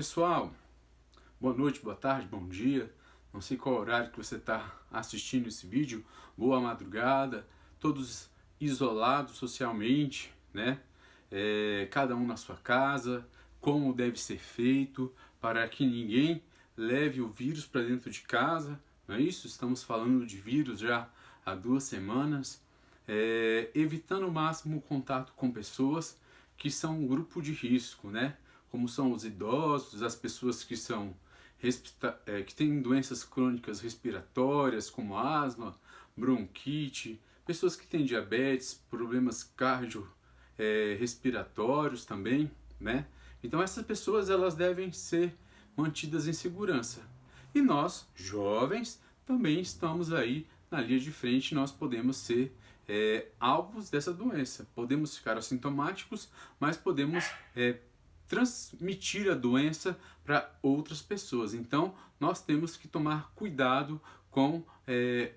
Pessoal, boa noite, boa tarde, bom dia. Não sei qual horário que você está assistindo esse vídeo. Boa madrugada, todos isolados socialmente, né? Cada um na sua casa, como deve ser feito para que ninguém leve o vírus para dentro de casa. Não é isso? Estamos falando de vírus já há 2 semanas. Evitando o máximo o contato com pessoas que são um grupo de risco, né? Como são os idosos, as pessoas que que têm doenças crônicas respiratórias, como asma, bronquite, pessoas que têm diabetes, problemas respiratórios também, né? Então essas pessoas elas devem ser mantidas em segurança. E nós, jovens, também estamos aí na linha de frente, nós podemos ser alvos dessa doença. Podemos ficar assintomáticos, mas podemos transmitir a doença para outras pessoas. Então, nós temos que tomar cuidado com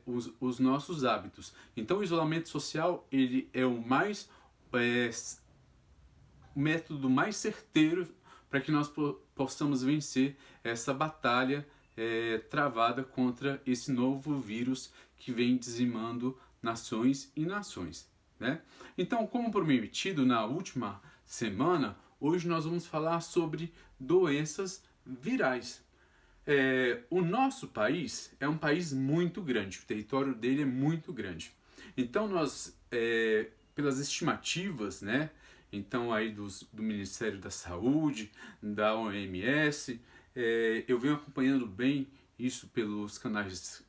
os nossos hábitos. Então, o isolamento social ele é o método mais certeiro para que nós possamos vencer essa batalha travada contra esse novo vírus que vem dizimando nações e nações, né? Então, como prometido na última semana, hoje nós vamos falar sobre doenças virais. O nosso país é um país muito grande, o território dele é muito grande. Então nós, pelas estimativas, né? Então aí do Ministério da Saúde, da OMS, eu venho acompanhando bem isso pelos canais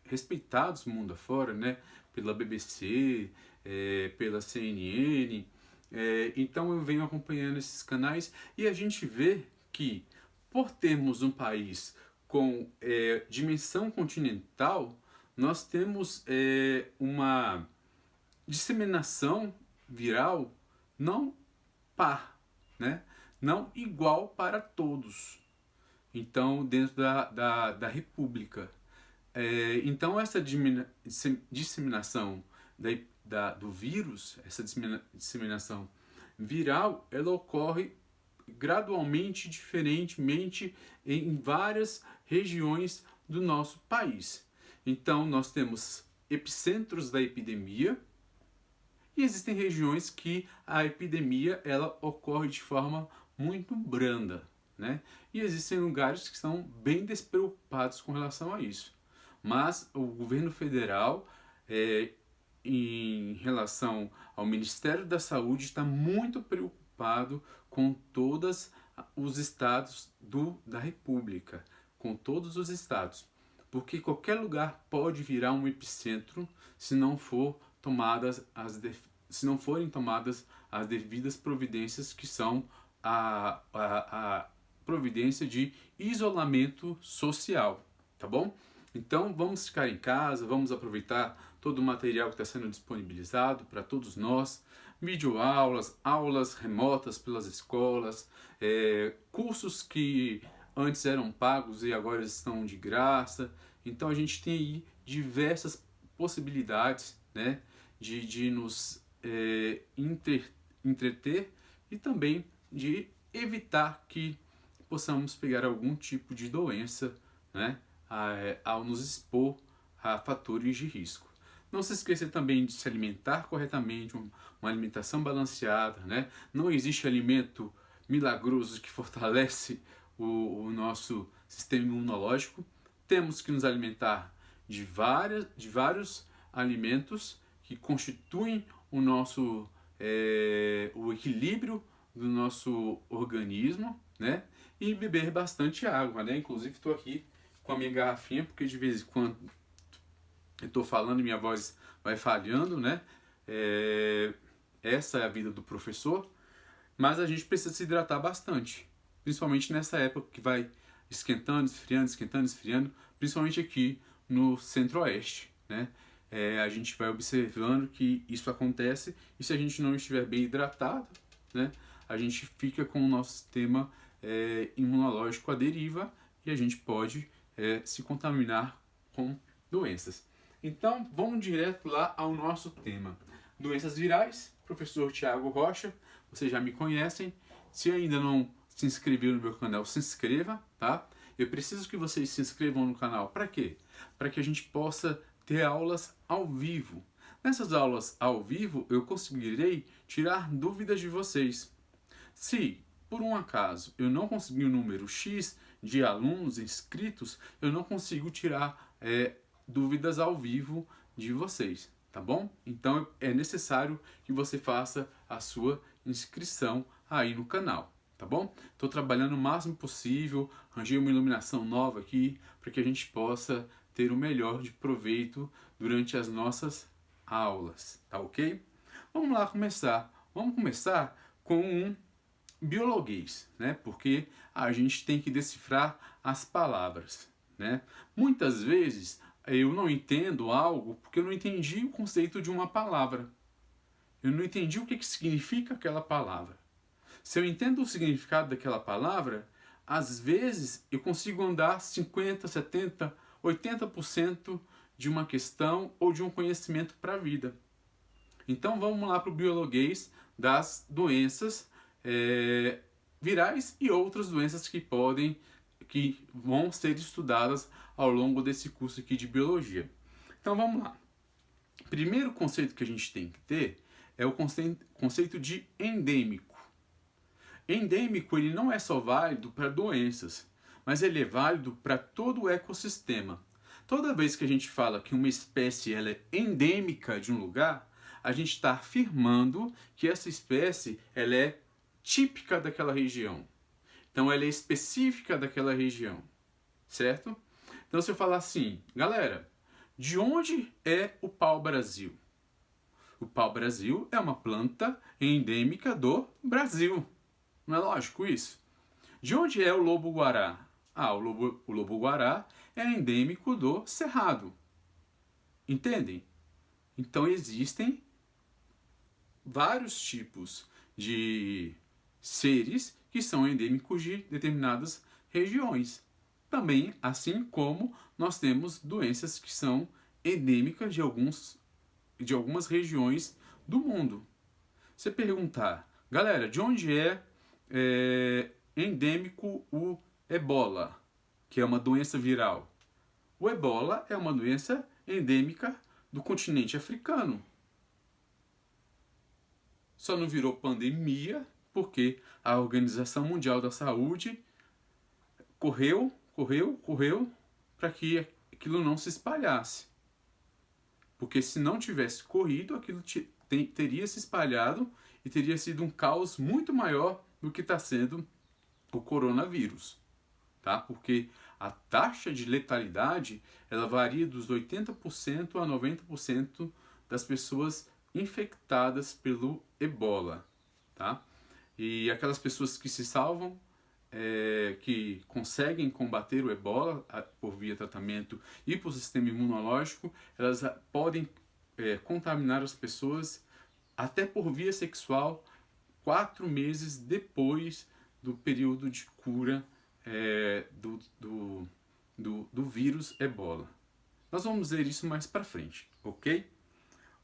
respeitados mundo afora, né? Pela BBC, pela CNN. Então eu venho acompanhando esses canais e a gente vê que, por termos um país com dimensão continental, nós temos uma disseminação viral não par, né? Não igual para todos. Então, dentro da República. Então, essa disseminação do vírus, essa disseminação viral, ela ocorre gradualmente, diferentemente em várias regiões do nosso país. Então, nós temos epicentros da epidemia e existem regiões que a epidemia ela ocorre de forma muito branda, né? E existem lugares que estão bem despreocupados com relação a isso. Mas o governo federal, em relação ao Ministério da Saúde, está muito preocupado com todos os estados da República, com todos os estados, porque qualquer lugar pode virar um epicentro se não forem tomadas as devidas providências, que são a providência de isolamento social, tá bom? Então vamos ficar em casa, vamos aproveitar todo o material que está sendo disponibilizado para todos nós, videoaulas, aulas remotas pelas escolas, cursos que antes eram pagos e agora estão de graça. Então a gente tem aí diversas possibilidades, né, de nos entreter e também de evitar que possamos pegar algum tipo de doença, né, ao nos expor a fatores de risco. Não se esqueça também de se alimentar corretamente, uma alimentação balanceada, né? Não existe alimento milagroso que fortalece o nosso sistema imunológico. Temos que nos alimentar de vários alimentos que constituem o equilíbrio do nosso organismo, né? E beber bastante água, né? Inclusive estou aqui com a minha garrafinha, porque de vez em quando eu estou falando e minha voz vai falhando, né? Essa é a vida do professor, mas a gente precisa se hidratar bastante, principalmente nessa época que vai esquentando, esfriando, principalmente aqui no Centro-Oeste, né? A gente vai observando que isso acontece, e se a gente não estiver bem hidratado, né, a gente fica com o nosso sistema imunológico à deriva e a gente pode se contaminar com doenças. Então, vamos direto lá ao nosso tema. Doenças virais, professor Tiago Rocha, vocês já me conhecem. Se ainda não se inscreveu no meu canal, se inscreva, tá? Eu preciso que vocês se inscrevam no canal. Para quê? Para que a gente possa ter aulas ao vivo. Nessas aulas ao vivo, eu conseguirei tirar dúvidas de vocês. Se, por um acaso, eu não conseguir o número X de alunos inscritos, eu não consigo tirar dúvidas ao vivo de vocês, tá bom? Então é necessário que você faça a sua inscrição aí no canal, tá bom? Estou trabalhando o máximo possível, arranjei uma iluminação nova aqui para que a gente possa ter o melhor de proveito durante as nossas aulas, tá ok? Vamos lá começar. Vamos começar com um biologuês, né? Porque a gente tem que decifrar as palavras, né? Muitas vezes eu não entendo algo porque eu não entendi o conceito de uma palavra. Eu não entendi o que significa aquela palavra. Se eu entendo o significado daquela palavra, às vezes eu consigo andar 50, 70, 80% de uma questão ou de um conhecimento para a vida. Então vamos lá para o biologuês das doenças virais e outras doenças que vão ser estudadas ao longo desse curso aqui de biologia. Então vamos lá. Primeiro conceito que a gente tem que ter é o conceito de endêmico. Endêmico ele não é só válido para doenças, mas ele é válido para todo o ecossistema. Toda vez que a gente fala que uma espécie ela é endêmica de um lugar, a gente está afirmando que essa espécie ela é típica daquela região. Então ela é específica daquela região, certo? Então se eu falar assim, galera, de onde é o pau-brasil? O pau-brasil é uma planta endêmica do Brasil. Não é lógico isso? De onde é o lobo-guará? O lobo-guará é endêmico do Cerrado. Entendem? Então existem vários tipos de seres que são endêmicos de determinadas regiões. Também, assim como nós temos doenças que são endêmicas de algumas regiões do mundo. Você perguntar, galera, de onde é endêmico o ebola, que é uma doença viral? O ebola é uma doença endêmica do continente africano. Só não virou pandemia porque a Organização Mundial da Saúde correu para que aquilo não se espalhasse. Porque se não tivesse corrido, aquilo teria se espalhado e teria sido um caos muito maior do que está sendo o coronavírus. Tá? Porque a taxa de letalidade ela varia dos 80% a 90% das pessoas infectadas pelo ebola. Tá? E aquelas pessoas que se salvam, que conseguem combater o ebola por via tratamento e por sistema imunológico, elas podem contaminar as pessoas até por via sexual 4 meses depois do período de cura do vírus ebola. Nós vamos ver isso mais para frente, ok?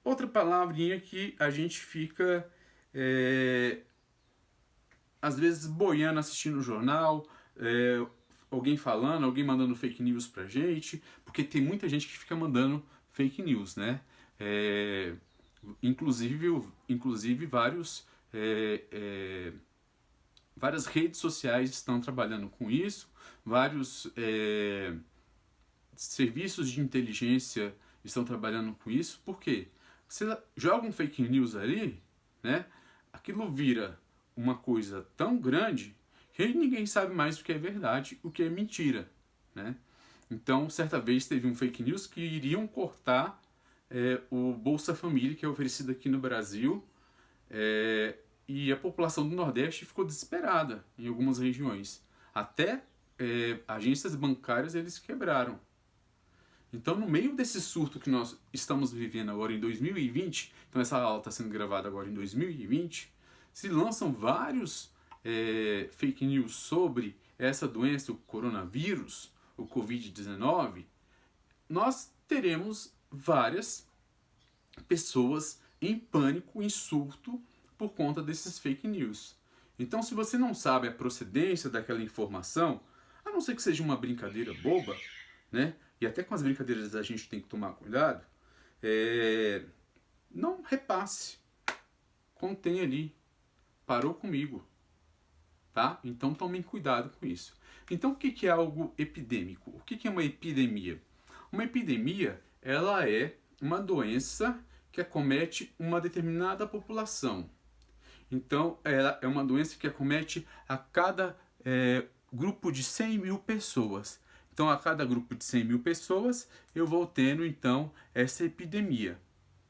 Outra palavrinha que a gente fica às vezes boiando, assistindo o jornal, alguém falando, alguém mandando fake news pra gente, porque tem muita gente que fica mandando fake news, né? Inclusive várias redes sociais estão trabalhando com isso, vários serviços de inteligência estão trabalhando com isso, porque você joga um fake news ali, né? Aquilo vira uma coisa tão grande que ninguém sabe mais o que é verdade, o que é mentira, né? Então, certa vez teve um fake news que iriam cortar o Bolsa Família, que é oferecido aqui no Brasil, e a população do Nordeste ficou desesperada em algumas regiões. Até agências bancárias eles quebraram. Então, no meio desse surto que nós estamos vivendo agora em 2020, então essa aula está sendo gravada agora em 2020, se lançam vários fake news sobre essa doença, o coronavírus, o Covid-19, nós teremos várias pessoas em pânico, em surto, por conta desses fake news. Então, se você não sabe a procedência daquela informação, a não ser que seja uma brincadeira boba, né? E até com as brincadeiras a gente tem que tomar cuidado, não repasse. Contém ali. Parou comigo. Tá? Então tomem cuidado com isso. Então o que é algo epidêmico? O que é uma epidemia? Uma epidemia, ela é uma doença que acomete uma determinada população. Então ela é uma doença que acomete a cada grupo de 100 mil pessoas. Então a cada grupo de 100 mil pessoas eu vou tendo então essa epidemia.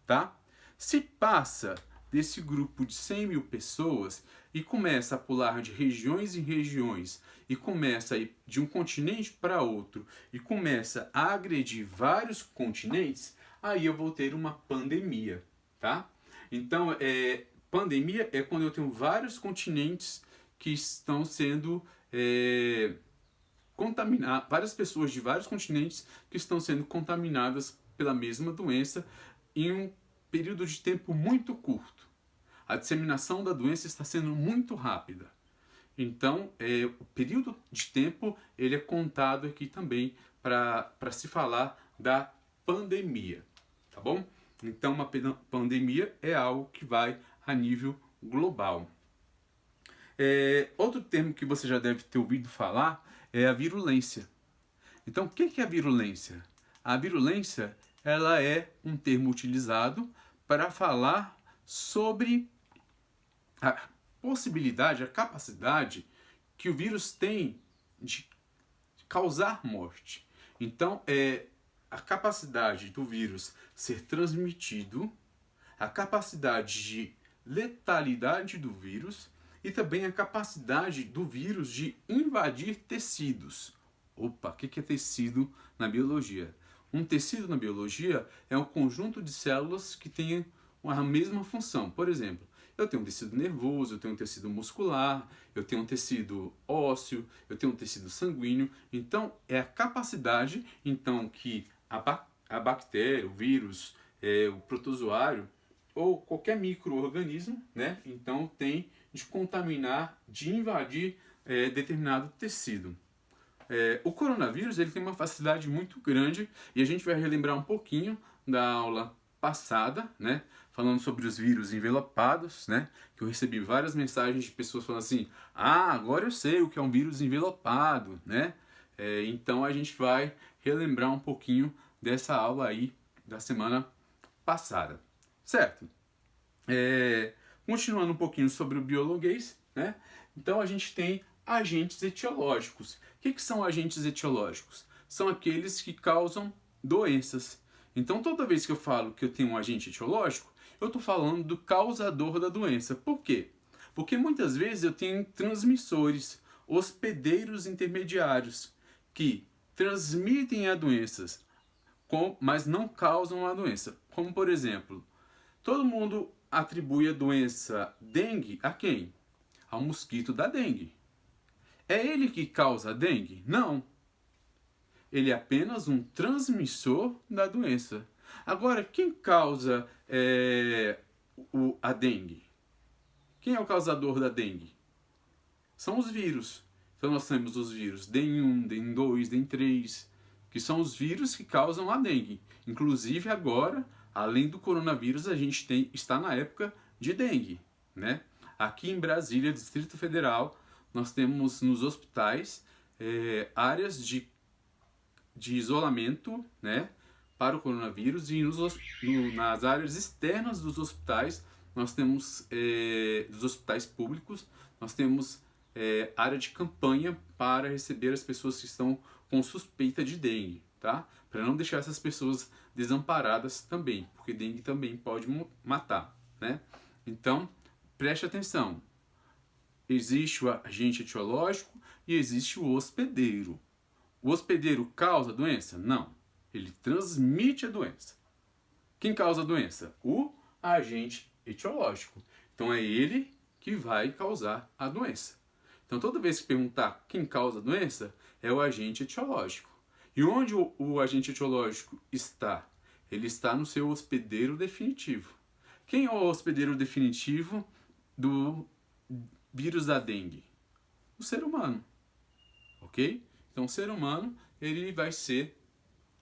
Tá? Se passa desse grupo de 100 mil pessoas e começa a pular de regiões em regiões e começa a ir de um continente para outro e começa a agredir vários continentes, aí eu vou ter uma pandemia, tá? Então, pandemia é quando eu tenho vários continentes que estão sendo contaminados, várias pessoas de vários continentes que estão sendo contaminadas pela mesma doença em um período de tempo muito curto. A disseminação da doença está sendo muito rápida. Então, o período de tempo ele é contado aqui também para se falar da pandemia, tá bom? Então, uma pandemia é algo que vai a nível global. Outro termo que você já deve ter ouvido falar é a virulência. Então, o que é a virulência? A virulência ela é um termo utilizado para falar sobre a possibilidade, a capacidade que o vírus tem de causar morte. Então, a capacidade do vírus ser transmitido, a capacidade de letalidade do vírus e também a capacidade do vírus de invadir tecidos. Opa, o que é tecido na biologia? Um tecido na biologia é um conjunto de células que tem a mesma função. Por exemplo, eu tenho um tecido nervoso, eu tenho um tecido muscular, eu tenho um tecido ósseo, eu tenho um tecido sanguíneo. Então, é a capacidade então, que a bactéria, o vírus, o protozoário ou qualquer micro-organismo, né, então tem de contaminar, de invadir determinado tecido. O coronavírus ele tem uma facilidade muito grande e a gente vai relembrar um pouquinho da aula passada, né, falando sobre os vírus envelopados, né, que eu recebi várias mensagens de pessoas falando assim, agora eu sei o que é um vírus envelopado, né, então a gente vai relembrar um pouquinho dessa aula aí da semana passada, certo? Continuando um pouquinho sobre o biologuês, né, então a gente tem agentes etiológicos. O que são agentes etiológicos? São aqueles que causam doenças. Então, toda vez que eu falo que eu tenho um agente etiológico, eu estou falando do causador da doença. Por quê? Porque muitas vezes eu tenho transmissores, hospedeiros intermediários, que transmitem a doenças, mas não causam a doença. Como, por exemplo, todo mundo atribui a doença dengue a quem? Ao mosquito da dengue. É ele que causa a dengue? Não. Ele é apenas um transmissor da doença. Agora, quem causa a dengue? Quem é o causador da dengue? São os vírus. Então nós temos os vírus DEN1, DEN2, DEN3, que são os vírus que causam a dengue. Inclusive agora, além do coronavírus, a gente está na época de dengue, né? Aqui em Brasília, Distrito Federal, nós temos nos hospitais áreas de isolamento, né, para o coronavírus e nas áreas externas dos hospitais nós temos dos hospitais públicos nós temos área de campanha para receber as pessoas que estão com suspeita de dengue, tá? Para não deixar essas pessoas desamparadas também, porque dengue também pode matar, né? Então preste atenção. Existe o agente etiológico e existe o hospedeiro. O hospedeiro causa a doença? Não. Ele transmite a doença. Quem causa a doença? O agente etiológico. Então é ele que vai causar a doença. Então toda vez que perguntar quem causa a doença, é o agente etiológico. E onde o agente etiológico está? Ele está no seu hospedeiro definitivo. Quem é o hospedeiro definitivo vírus da dengue? O ser humano, ok? Então o ser humano ele vai ser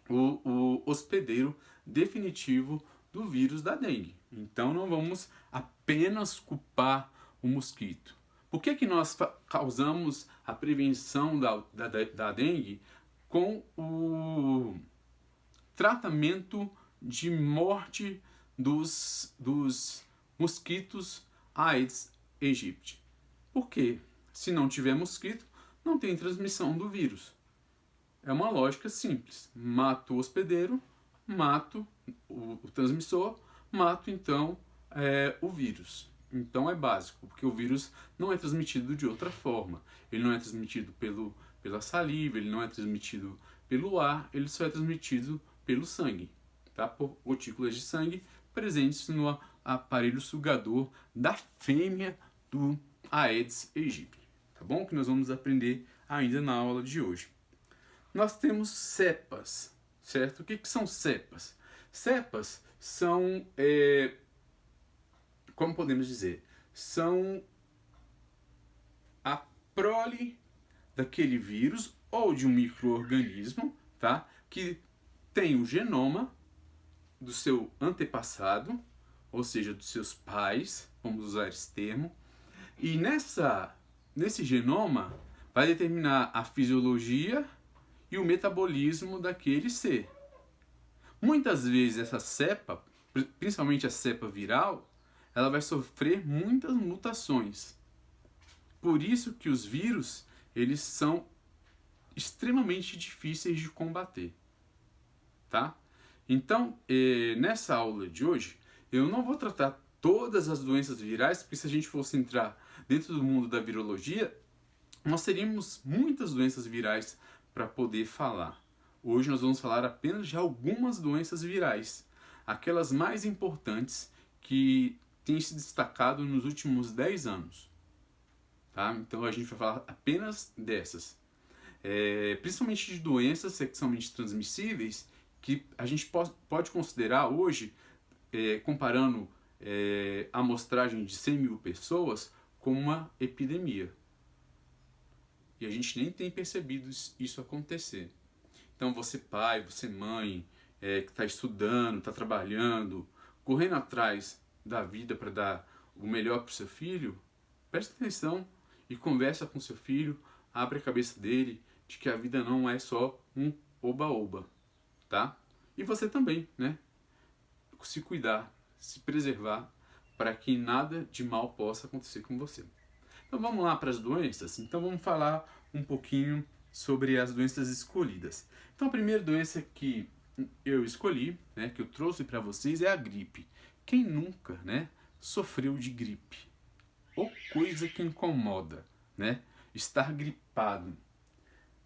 o hospedeiro definitivo do vírus da dengue. Então não vamos apenas culpar o mosquito. Por que nós causamos a prevenção da dengue com o tratamento de morte dos mosquitos Aedes aegypti? Porque se não tiver mosquito, não tem transmissão do vírus. É uma lógica simples. Mato o hospedeiro, mato o transmissor, mato então o vírus. Então é básico, porque o vírus não é transmitido de outra forma. Ele não é transmitido pela saliva, ele não é transmitido pelo ar, ele só é transmitido pelo sangue, tá? Por gotículas de sangue presentes no aparelho sugador da fêmea do Aedes aegypti. Tá bom? Que nós vamos aprender ainda na aula de hoje. Nós temos cepas, certo? O que são cepas? Cepas são, como podemos dizer, são a prole daquele vírus ou de um micro-organismo, tá? Que tem o genoma do seu antepassado, ou seja, dos seus pais, vamos usar esse termo, e nesse genoma vai determinar a fisiologia e o metabolismo daquele ser. Muitas vezes essa cepa, principalmente a cepa viral, ela vai sofrer muitas mutações. Por isso que os vírus, eles são extremamente difíceis de combater, tá? Então, nessa aula de hoje, eu não vou tratar todas as doenças virais, porque se a gente fosse entrar dentro do mundo da virologia, nós teríamos muitas doenças virais para poder falar. Hoje nós vamos falar apenas de algumas doenças virais, aquelas mais importantes que têm se destacado nos últimos 10 anos. Tá? Então a gente vai falar apenas dessas. Principalmente de doenças sexualmente transmissíveis que a gente pode considerar hoje, comparando a amostragem de 100 mil pessoas, como uma epidemia. E a gente nem tem percebido isso acontecer. Então você pai, você mãe, que está estudando, está trabalhando, correndo atrás da vida para dar o melhor para o seu filho, preste atenção e conversa com seu filho, abre a cabeça dele de que a vida não é só um oba-oba, tá? E você também, né? Se cuidar, se preservar, para que nada de mal possa acontecer com você. Então vamos lá para as doenças? Então vamos falar um pouquinho sobre as doenças escolhidas. Então a primeira doença que eu escolhi, né, que eu trouxe para vocês é a gripe. Quem nunca, né, sofreu de gripe? Ou coisa que incomoda, né? Estar gripado.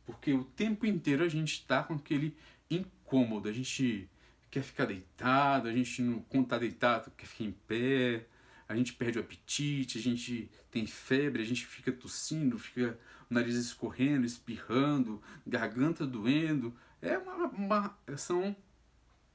Porque o tempo inteiro a gente está com aquele incômodo, a gente quer ficar deitado, a gente não, quando está deitado quer ficar em pé, a gente perde o apetite, a gente tem febre, a gente fica tossindo, fica o nariz escorrendo, espirrando, garganta doendo. São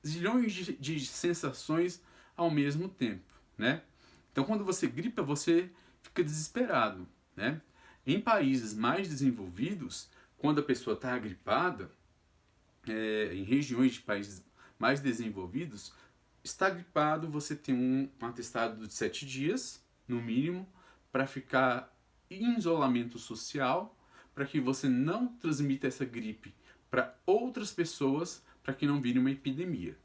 zilhões de sensações ao mesmo tempo, né? Então quando você gripa, você fica desesperado, né? Em países mais desenvolvidos, quando a pessoa está gripada, em regiões de países mais desenvolvidos, está gripado, você tem um atestado de 7 dias, no mínimo, para ficar em isolamento social, para que você não transmita essa gripe para outras pessoas, para que não vire uma epidemia.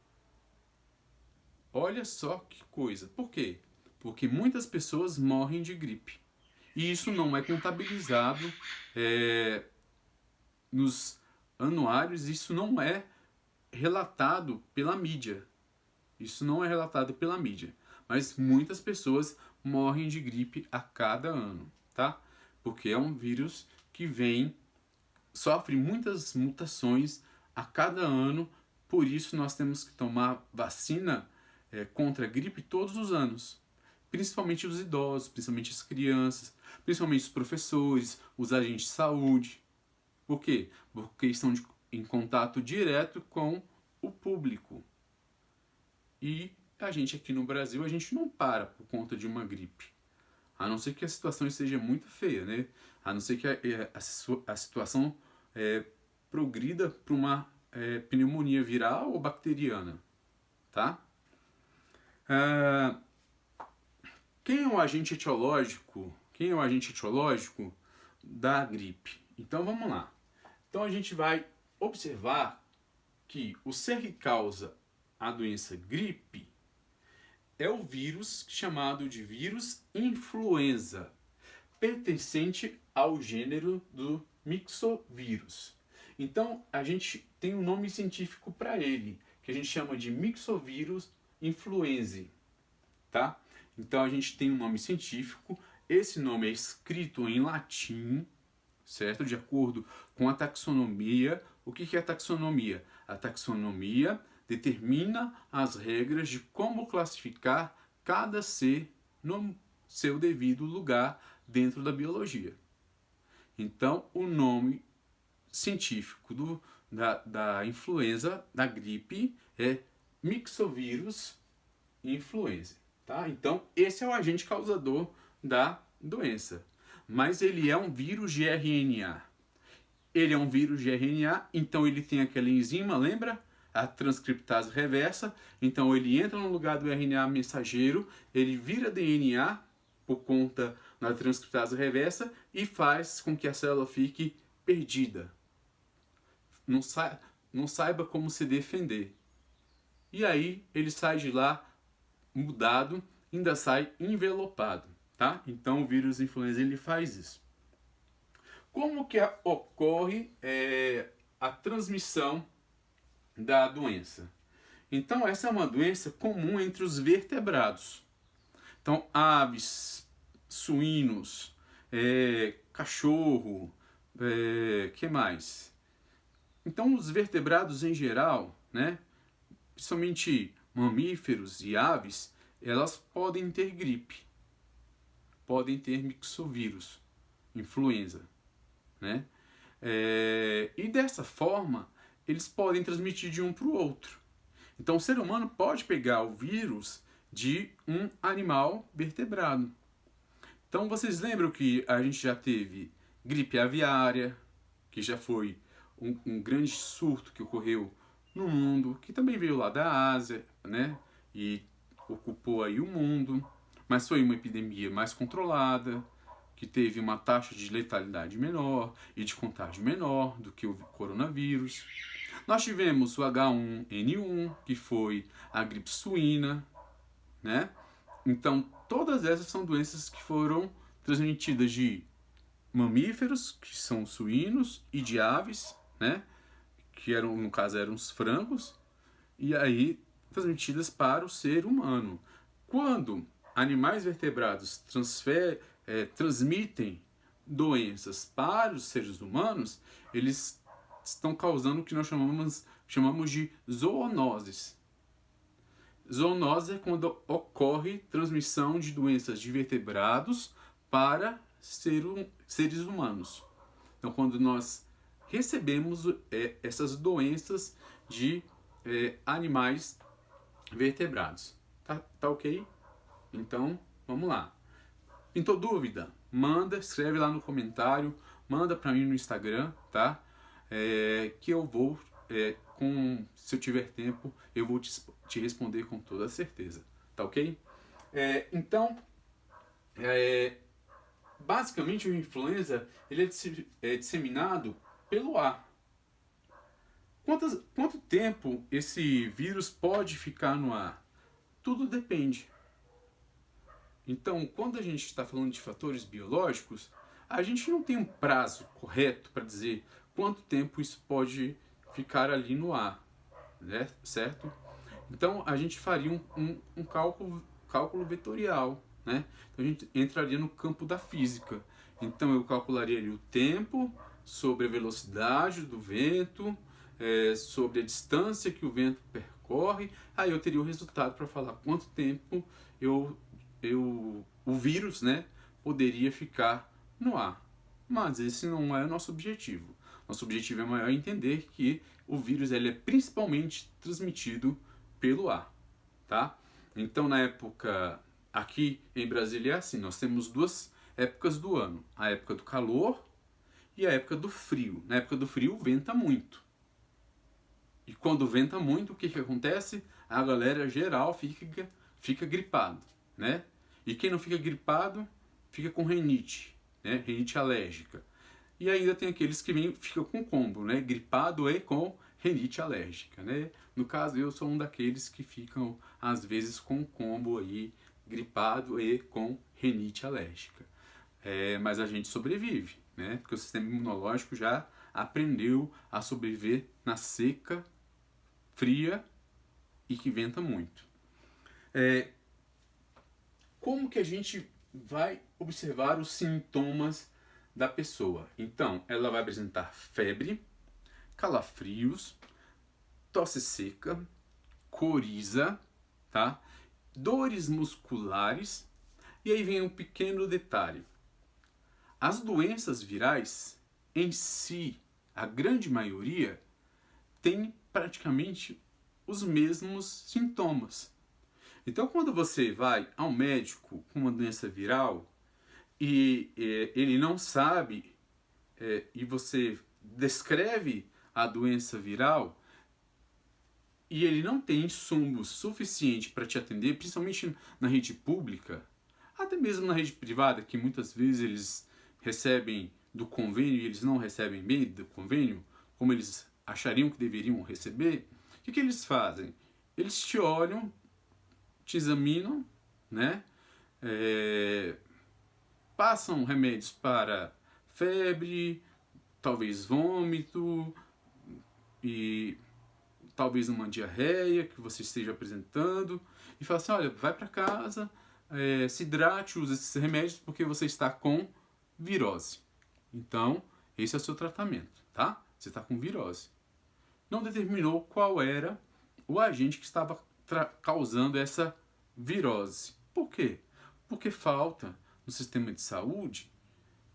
Olha só que coisa. Por quê? Porque muitas pessoas morrem de gripe. E isso não é contabilizado nos anuários, isso não é relatado pela mídia. Isso não é relatado pela mídia. Mas muitas pessoas morrem de gripe a cada ano, tá? Porque é um vírus que sofre muitas mutações a cada ano, por isso nós temos que tomar vacina contra a gripe todos os anos. Principalmente os idosos, principalmente as crianças, principalmente os professores, os agentes de saúde. Por quê? Porque estão em contato direto com o público. E a gente aqui no Brasil, a gente não para por conta de uma gripe. A não ser que a situação esteja muito feia, né? A não ser que a situação progrida para uma pneumonia viral ou bacteriana, tá? Quem é o agente etiológico? Quem é o agente etiológico da gripe? Então vamos lá. Então a gente vai observar que o ser que causa a doença gripe é o vírus chamado de vírus influenza, pertencente ao gênero do mixovírus. Então a gente tem um nome científico para ele, que a gente chama de mixovírus influenzae, tá? Então a gente tem um nome científico, esse nome é escrito em latim, certo? De acordo com a taxonomia. O que é a taxonomia? A taxonomia determina as regras de como classificar cada ser no seu devido lugar dentro da biologia. Então, o nome científico da influenza, da gripe, é Mixovírus influenzae. Tá? Então, esse é o agente causador da doença. Mas ele é um vírus de RNA. Ele é um vírus de RNA, então ele tem aquela enzima, lembra? A transcriptase reversa. Então ele entra no lugar do RNA mensageiro, ele vira DNA por conta da transcriptase reversa e faz com que a célula fique perdida. Não saiba como se defender. E aí ele sai de lá mudado, ainda sai envelopado, tá? Então o vírus influenza ele faz isso. Como que ocorre a transmissão da doença? Então essa é uma doença comum entre os vertebrados. Então aves, suínos, cachorro, que mais? Então os vertebrados em geral, né, principalmente mamíferos e aves, elas podem ter gripe, podem ter mixovírus, influenza, né? E dessa forma, eles podem transmitir de um para o outro. Então o ser humano pode pegar o vírus de um animal vertebrado. Então vocês lembram que a gente já teve gripe aviária, que já foi um grande surto que ocorreu no mundo, que também veio lá da Ásia, né? E ocupou aí o mundo, mas foi uma epidemia mais controlada, que teve uma taxa de letalidade menor e de contágio menor do que o coronavírus. Nós tivemos o H1N1, que foi a gripe suína, né? Então, todas essas são doenças que foram transmitidas de mamíferos, que são suínos, e de aves, né? Que eram, no caso, eram os frangos, e aí transmitidas para o ser humano. Quando animais vertebrados transmitem doenças para os seres humanos, eles estão causando o que nós chamamos de zoonoses. Zoonose é quando ocorre transmissão de doenças de vertebrados para seres humanos. Então, quando nós recebemos essas doenças de animais vertebrados. Tá ok? Então, vamos lá. Pintou dúvida? Escreve lá no comentário, manda para mim no Instagram, tá? Que eu vou, se eu tiver tempo, eu vou te responder com toda certeza, tá ok? Então, basicamente o influenza ele é disseminado pelo ar. Quanto tempo esse vírus pode ficar no ar? Tudo depende. Então, quando a gente está falando de fatores biológicos, a gente não tem um prazo correto para dizer quanto tempo isso pode ficar ali no ar, né? Certo? Então, a gente faria um cálculo vetorial, né? Então, a gente entraria no campo da física. Então, eu calcularia ali o tempo sobre a velocidade do vento, sobre a distância que o vento percorre, aí eu teria o resultado para falar quanto tempo o vírus, né, poderia ficar no ar. Mas esse não é o nosso objetivo. Nosso objetivo é maior entender que o vírus ele é principalmente transmitido pelo ar, tá? Então, na época aqui em Brasília é assim, nós temos duas épocas do ano, a época do calor e a época do frio. Na época do frio venta muito. E quando venta muito, o que acontece? A galera geral fica gripado, né? E quem não fica gripado, fica com rinite, né? Rinite alérgica. E ainda tem aqueles que ficam com combo, né? Gripado e com rinite alérgica, né? No caso, eu sou um daqueles que ficam, às vezes, com combo aí, gripado e com rinite alérgica. Mas a gente sobrevive, né? Porque o sistema imunológico já aprendeu a sobreviver na seca, fria e que venta muito. Como que a gente vai observar os sintomas da pessoa? Então, ela vai apresentar febre, calafrios, tosse seca, coriza, tá? Dores musculares. E aí vem um pequeno detalhe. As doenças virais, em si, a grande maioria, tem praticamente os mesmos sintomas. Então, quando você vai ao médico com uma doença viral e ele não sabe e você descreve a doença viral e ele não tem insumos suficiente para te atender, principalmente na rede pública, até mesmo na rede privada, que muitas vezes eles recebem do convênio e eles não recebem bem do convênio, como eles achariam que deveriam receber, o que eles fazem? Eles te olham, te examinam, né? Passam remédios para febre, talvez vômito e talvez uma diarreia que você esteja apresentando e fala assim, olha, vai para casa, se hidrate, use esses remédios porque você está com virose. Então, esse é o seu tratamento, tá? Você está com virose. Não determinou qual era o agente que estava causando essa virose. Por quê? Porque falta no sistema de saúde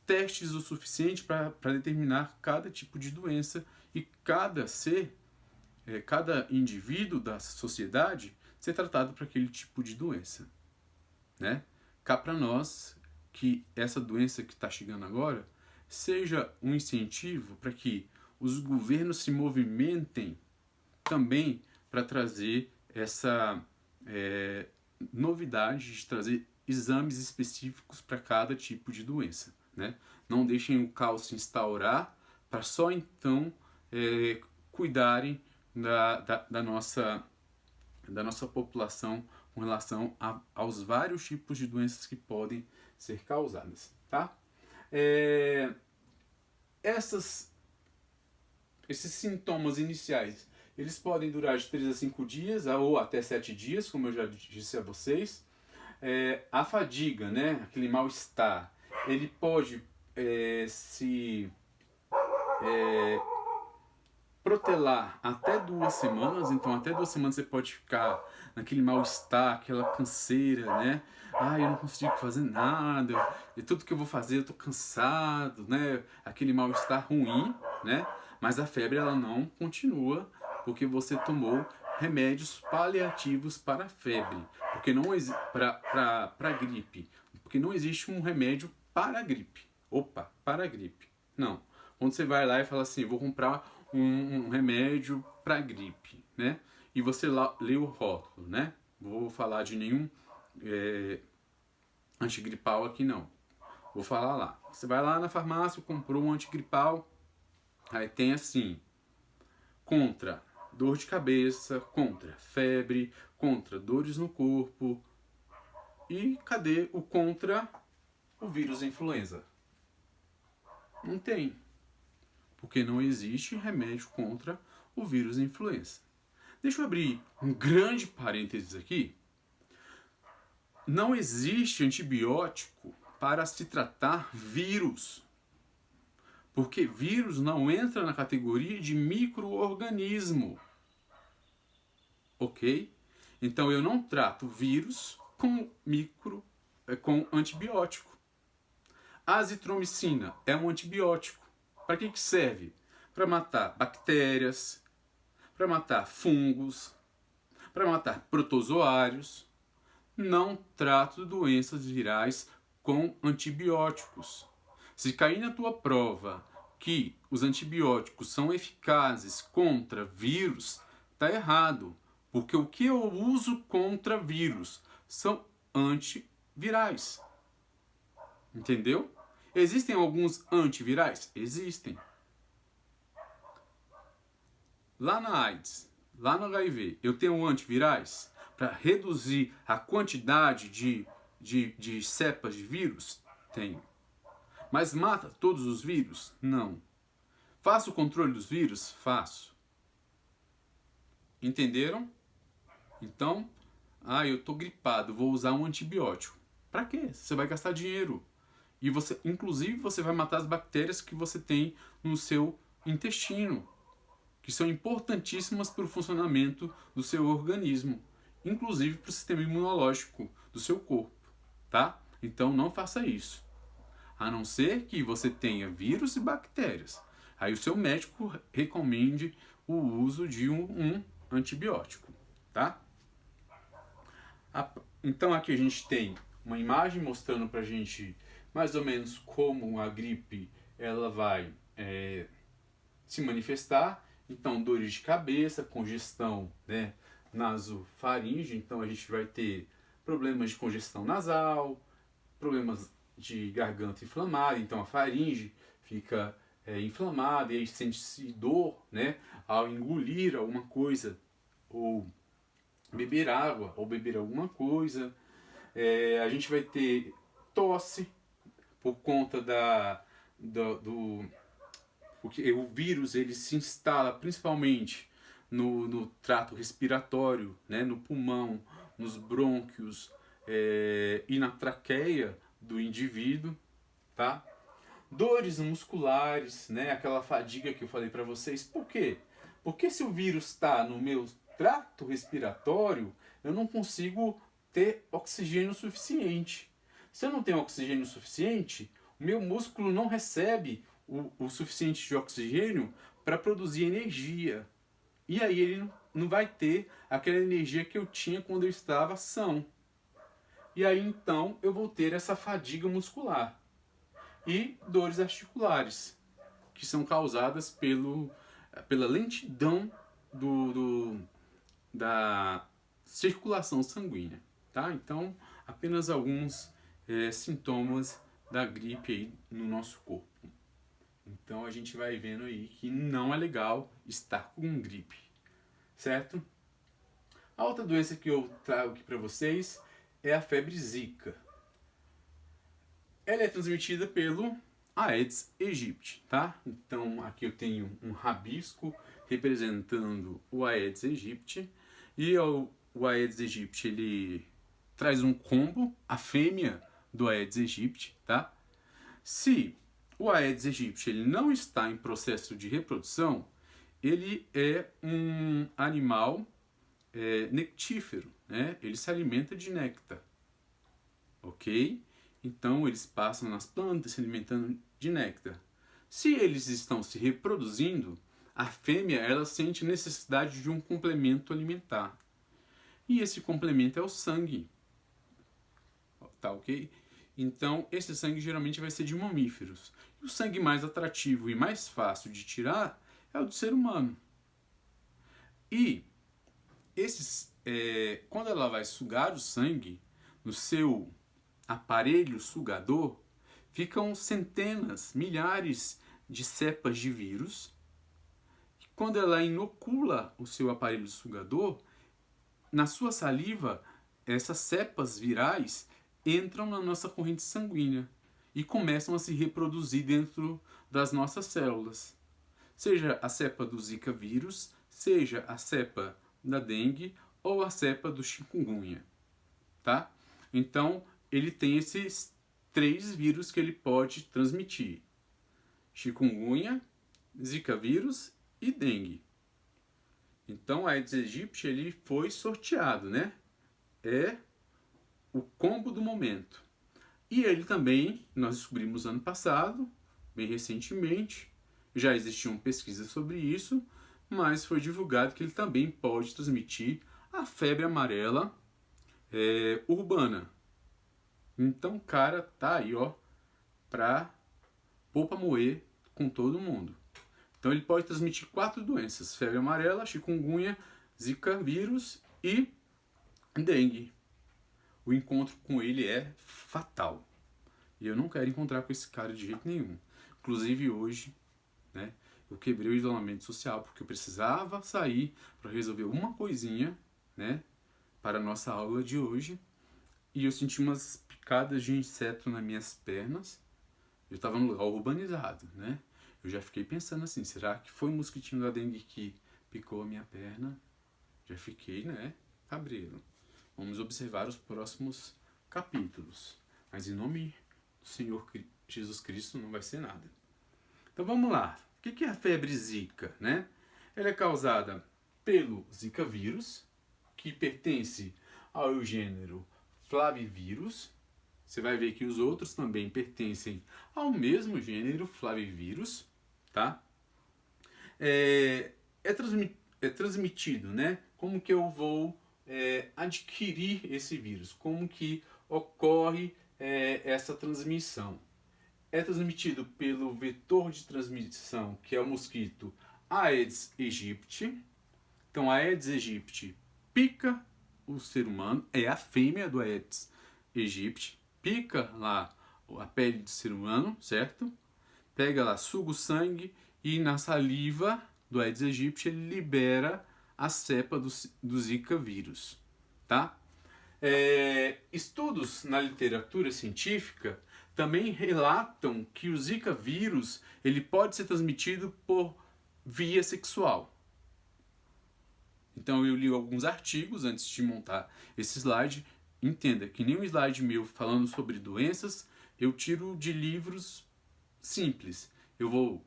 testes o suficiente para determinar cada tipo de doença e cada cada indivíduo da sociedade ser tratado para aquele tipo de doença, né? Cá para nós que essa doença que está chegando agora seja um incentivo para que os governos se movimentem também para trazer essa novidade de trazer exames específicos para cada tipo de doença, né? Não deixem o caos se instaurar para só então cuidarem da nossa população com relação aos vários tipos de doenças que podem ser causadas, tá? Esses sintomas iniciais, eles podem durar de 3 a 5 dias ou até 7 dias, como eu já disse a vocês. A fadiga, né, aquele mal-estar, ele pode se protelar até 2 semanas, então até 2 semanas você pode ficar naquele mal-estar, aquela canseira, né? Ah, eu não consigo fazer nada, e tudo que eu vou fazer eu tô cansado, né? Aquele mal-estar ruim, né? Mas a febre ela não continua porque você tomou remédios paliativos para a febre, porque não para gripe, porque não existe um remédio para a gripe. Opa, para a gripe. Não. Quando você vai lá e fala assim, vou comprar um remédio para gripe, né? E você lá lê o rótulo, né? Vou falar de nenhum antigripal aqui não. Vou falar lá. Você vai lá na farmácia, comprou um antigripal, aí tem assim, contra dor de cabeça, contra febre, contra dores no corpo. E cadê o contra o vírus influenza? Não tem. Porque não existe remédio contra o vírus influenza. Deixa eu abrir um grande parênteses aqui. Não existe antibiótico para se tratar vírus. Porque vírus não entra na categoria de micro-organismo. Ok? Então eu não trato vírus com antibiótico. A azitromicina é um antibiótico. Para que serve? Para matar bactérias, para matar fungos, para matar protozoários. não trato doenças virais com antibióticos. Se cair na tua prova que os antibióticos são eficazes contra vírus, tá errado, porque o que eu uso contra vírus são antivirais. Entendeu? Existem alguns antivirais? Existem. Lá na AIDS, lá no HIV, eu tenho antivirais para reduzir a quantidade de cepas de vírus? Tenho. Mas mata todos os vírus? Não. Faço o controle dos vírus? Faço. Entenderam? Então, eu tô gripado, vou usar um antibiótico. Para quê? Você vai gastar dinheiro. E você, inclusive, você vai matar as bactérias que você tem no seu intestino, que são importantíssimas para o funcionamento do seu organismo, inclusive para o sistema imunológico do seu corpo, tá? Então não faça isso. A não ser que você tenha vírus e bactérias. Aí o seu médico recomende o uso de um antibiótico, tá? Então aqui a gente tem uma imagem mostrando pra gente mais ou menos como a gripe ela vai se manifestar. Então, dores de cabeça, congestão, né, nasofaringe. Então, a gente vai ter problemas de congestão nasal, problemas de garganta inflamada. Então, a faringe fica inflamada e aí sente-se dor, né, ao engolir alguma coisa ou beber água ou beber alguma coisa. A gente vai ter tosse por conta porque o vírus ele se instala principalmente no trato respiratório, né, no pulmão, nos brônquios e na traqueia do indivíduo, tá? Dores musculares, né, aquela fadiga que eu falei para vocês. Por quê? Porque se o vírus está no meu trato respiratório, eu não consigo ter oxigênio suficiente. Se eu não tenho oxigênio suficiente, o meu músculo não recebe o suficiente de oxigênio para produzir energia. E aí ele não vai ter aquela energia que eu tinha quando eu estava são. E aí então eu vou ter essa fadiga muscular. E dores articulares, que são causadas pela lentidão da circulação sanguínea. Tá? Então, apenas alguns sintomas da gripe aí no nosso corpo. Então a gente vai vendo aí que não é legal estar com gripe, certo? A outra doença que eu trago aqui para vocês é a febre zika. Ela é transmitida pelo Aedes aegypti, tá? Então aqui eu tenho um rabisco representando o Aedes aegypti e o Aedes aegypti ele traz um combo, a fêmea do Aedes aegypti, tá? Se o Aedes aegypti ele não está em processo de reprodução, ele é um animal nectífero, né? Ele se alimenta de néctar, ok? Então eles passam nas plantas se alimentando de néctar. Se eles estão se reproduzindo, a fêmea ela sente necessidade de um complemento alimentar. E esse complemento é o sangue, tá ok? Então, esse sangue geralmente vai ser de mamíferos. E o sangue mais atrativo e mais fácil de tirar é o do ser humano. E quando ela vai sugar o sangue no seu aparelho sugador, ficam centenas, milhares de cepas de vírus. E quando ela inocula o seu aparelho sugador, na sua saliva, essas cepas virais entram na nossa corrente sanguínea e começam a se reproduzir dentro das nossas células. Seja a cepa do Zika vírus, seja a cepa da dengue ou a cepa do chikungunya, tá? Então, ele tem esses 3 vírus que ele pode transmitir: chikungunya, Zika vírus e dengue. Então, a Aedes aegypti ele foi sorteado, né? É o combo do momento. E ele também, nós descobrimos ano passado, bem recentemente, já existiam pesquisas sobre isso, mas foi divulgado que ele também pode transmitir a febre amarela urbana. Então o cara tá aí, ó, pra pôr pra moer com todo mundo. Então ele pode transmitir 4 doenças: febre amarela, chikungunya, zika vírus e dengue. O encontro com ele é fatal. E eu não quero encontrar com esse cara de jeito nenhum. Inclusive hoje, né, eu quebrei o isolamento social porque eu precisava sair para resolver uma coisinha, né, para a nossa aula de hoje. E eu senti umas picadas de inseto nas minhas pernas. Eu estava num lugar urbanizado, né? Eu já fiquei pensando assim, será que foi o mosquitinho da dengue que picou a minha perna? Já fiquei, né, cabreiro. Vamos observar os próximos capítulos. Mas em nome do Senhor Jesus Cristo não vai ser nada. Então vamos lá. O que é a febre zika, né? Ela é causada pelo zika vírus, que pertence ao gênero Flavivírus. Você vai ver que os outros também pertencem ao mesmo gênero Flavivírus, tá? É transmitido, né? Como que eu vou adquirir esse vírus? Como que ocorre essa transmissão? É transmitido pelo vetor de transmissão, que é o mosquito Aedes aegypti. Então, a Aedes aegypti pica o ser humano, é a fêmea do Aedes aegypti, pica lá a pele do ser humano, certo? Pega lá, suga o sangue e na saliva do Aedes aegypti ele libera a cepa do Zika vírus, tá? Estudos na literatura científica também relatam que o Zika vírus ele pode ser transmitido por via sexual. Então eu li alguns artigos antes de montar esse slide. Entenda que nenhum slide meu falando sobre doenças eu tiro de livros simples. Eu vou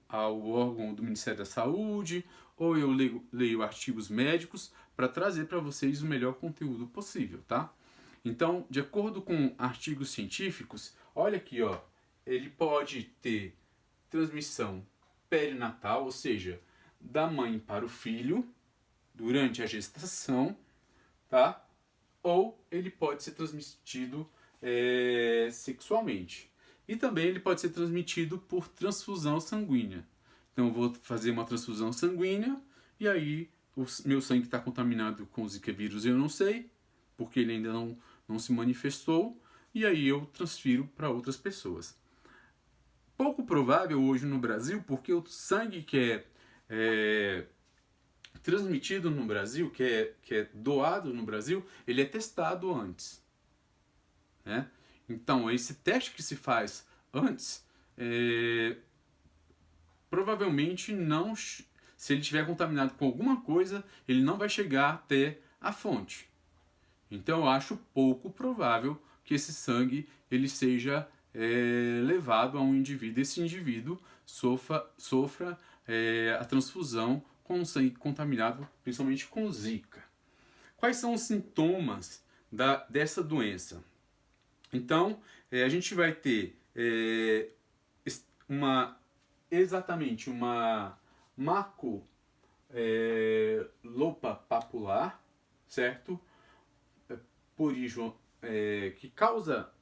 ao órgão do Ministério da Saúde, ou eu leio artigos médicos para trazer para vocês o melhor conteúdo possível, tá? Então, de acordo com artigos científicos, olha aqui, ó, ele pode ter transmissão perinatal, ou seja, da mãe para o filho durante a gestação, tá? Ou ele pode ser transmitido sexualmente. E também ele pode ser transmitido por transfusão sanguínea. Então eu vou fazer uma transfusão sanguínea e aí o meu sangue está contaminado com o Zika vírus, eu não sei, porque ele ainda não se manifestou, e aí eu transfiro para outras pessoas. Pouco provável hoje no Brasil, porque o sangue que é transmitido no Brasil, que é doado no Brasil, ele é testado antes, né? Então, esse teste que se faz antes, provavelmente não, se ele estiver contaminado com alguma coisa, ele não vai chegar até a fonte. Então, eu acho pouco provável que esse sangue ele seja levado a um indivíduo. Esse indivíduo sofra a transfusão com sangue contaminado, principalmente com Zika. Quais são os sintomas dessa doença? Então, a gente vai ter exatamente uma maculopa papular, certo? Que causa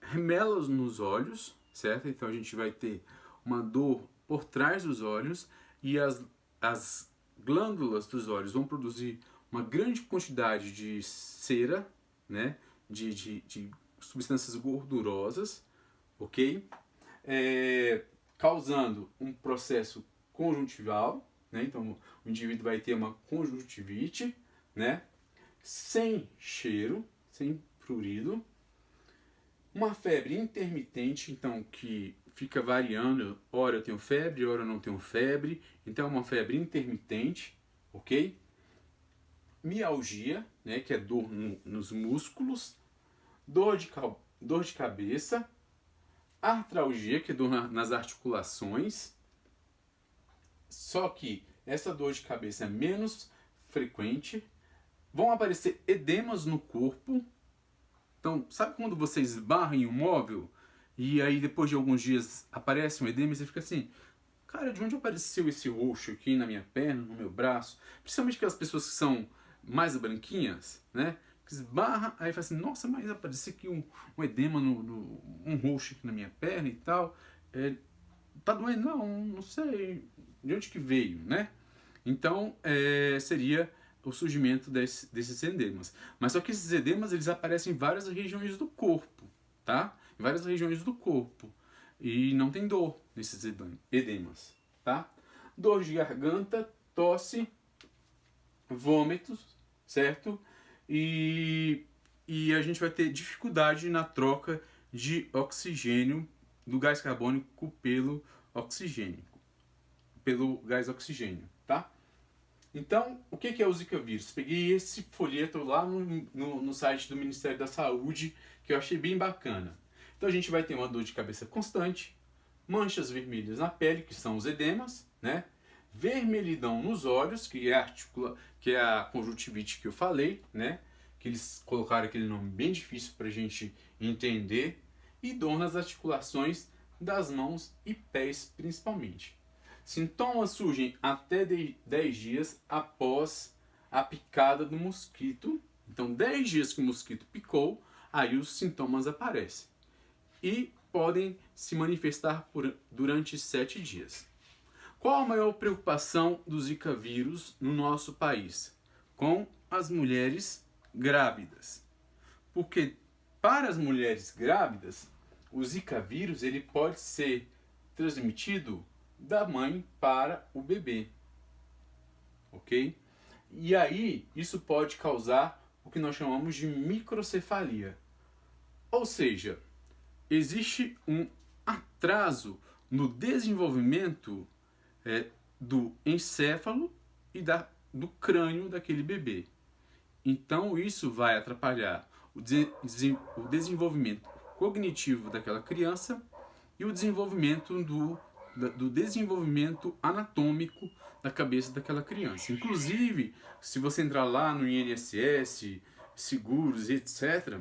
remelos nos olhos, certo? Então a gente vai ter uma dor por trás dos olhos e as glândulas dos olhos vão produzir uma grande quantidade de cera, né? De substâncias gordurosas, ok? Causando um processo conjuntival, né? Então o indivíduo vai ter uma conjuntivite, né? Sem cheiro, sem prurido, uma febre intermitente, então que fica variando, ora eu tenho febre, ora eu não tenho febre, então é uma febre intermitente, ok? Mialgia, né, que é dor nos músculos, dor de cabeça, artralgia, que é dor nas articulações, só que essa dor de cabeça é menos frequente, vão aparecer edemas no corpo. Então, sabe quando você esbarra em um móvel e aí depois de alguns dias aparece um edema e você fica assim, cara, de onde apareceu esse roxo aqui na minha perna, no meu braço? Principalmente aquelas pessoas que são mais branquinhas, né? Esbarra, aí fala assim, nossa, mas apareceu aqui um edema, um roxo aqui na minha perna e tal. Tá doendo? Não, não sei de onde que veio, né? Então, seria o surgimento desses edemas. Mas só que esses edemas, eles aparecem em várias regiões do corpo, tá? Em várias regiões do corpo. E não tem dor nesses edemas, tá? Dor de garganta, tosse, vômitos, certo? E a gente vai ter dificuldade na troca de oxigênio do gás carbônico pelo oxigênio, pelo gás oxigênio, tá? Então, o que é o Zika vírus? Peguei esse folheto lá no site do Ministério da Saúde, que eu achei bem bacana. Então a gente vai ter uma dor de cabeça constante, manchas vermelhas na pele, que são os edemas, né? Vermelhidão nos olhos, que é a conjuntivite que eu falei, né? Que eles colocaram aquele nome bem difícil para a gente entender, e dor nas articulações das mãos e pés principalmente. Sintomas surgem até 10 dias após a picada do mosquito. Então, 10 dias que o mosquito picou, aí os sintomas aparecem. E podem se manifestar durante 7 dias. Qual a maior preocupação do Zika vírus no nosso país? Com as mulheres grávidas. Porque para as mulheres grávidas, o Zika vírus ele pode ser transmitido da mãe para o bebê, ok? E aí isso pode causar o que nós chamamos de microcefalia, ou seja, existe um atraso no desenvolvimento do encéfalo e do crânio daquele bebê. Então isso vai atrapalhar o desenvolvimento cognitivo daquela criança e o desenvolvimento do desenvolvimento anatômico da cabeça daquela criança. Inclusive, se você entrar lá no INSS, seguros, etc.,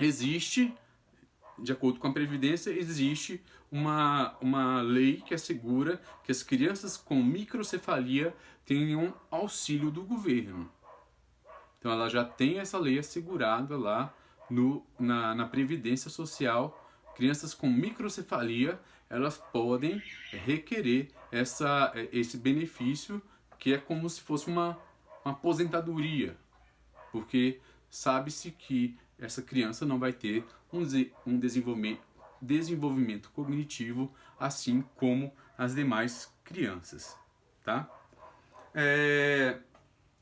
existe, de acordo com a Previdência, existe uma lei que assegura que as crianças com microcefalia tenham auxílio do governo. Então ela já tem essa lei assegurada lá na Previdência Social. Crianças com microcefalia, elas podem requerer esse benefício, que é como se fosse uma aposentadoria, porque sabe-se que essa criança não vai ter um desenvolvimento cognitivo assim como as demais crianças, tá?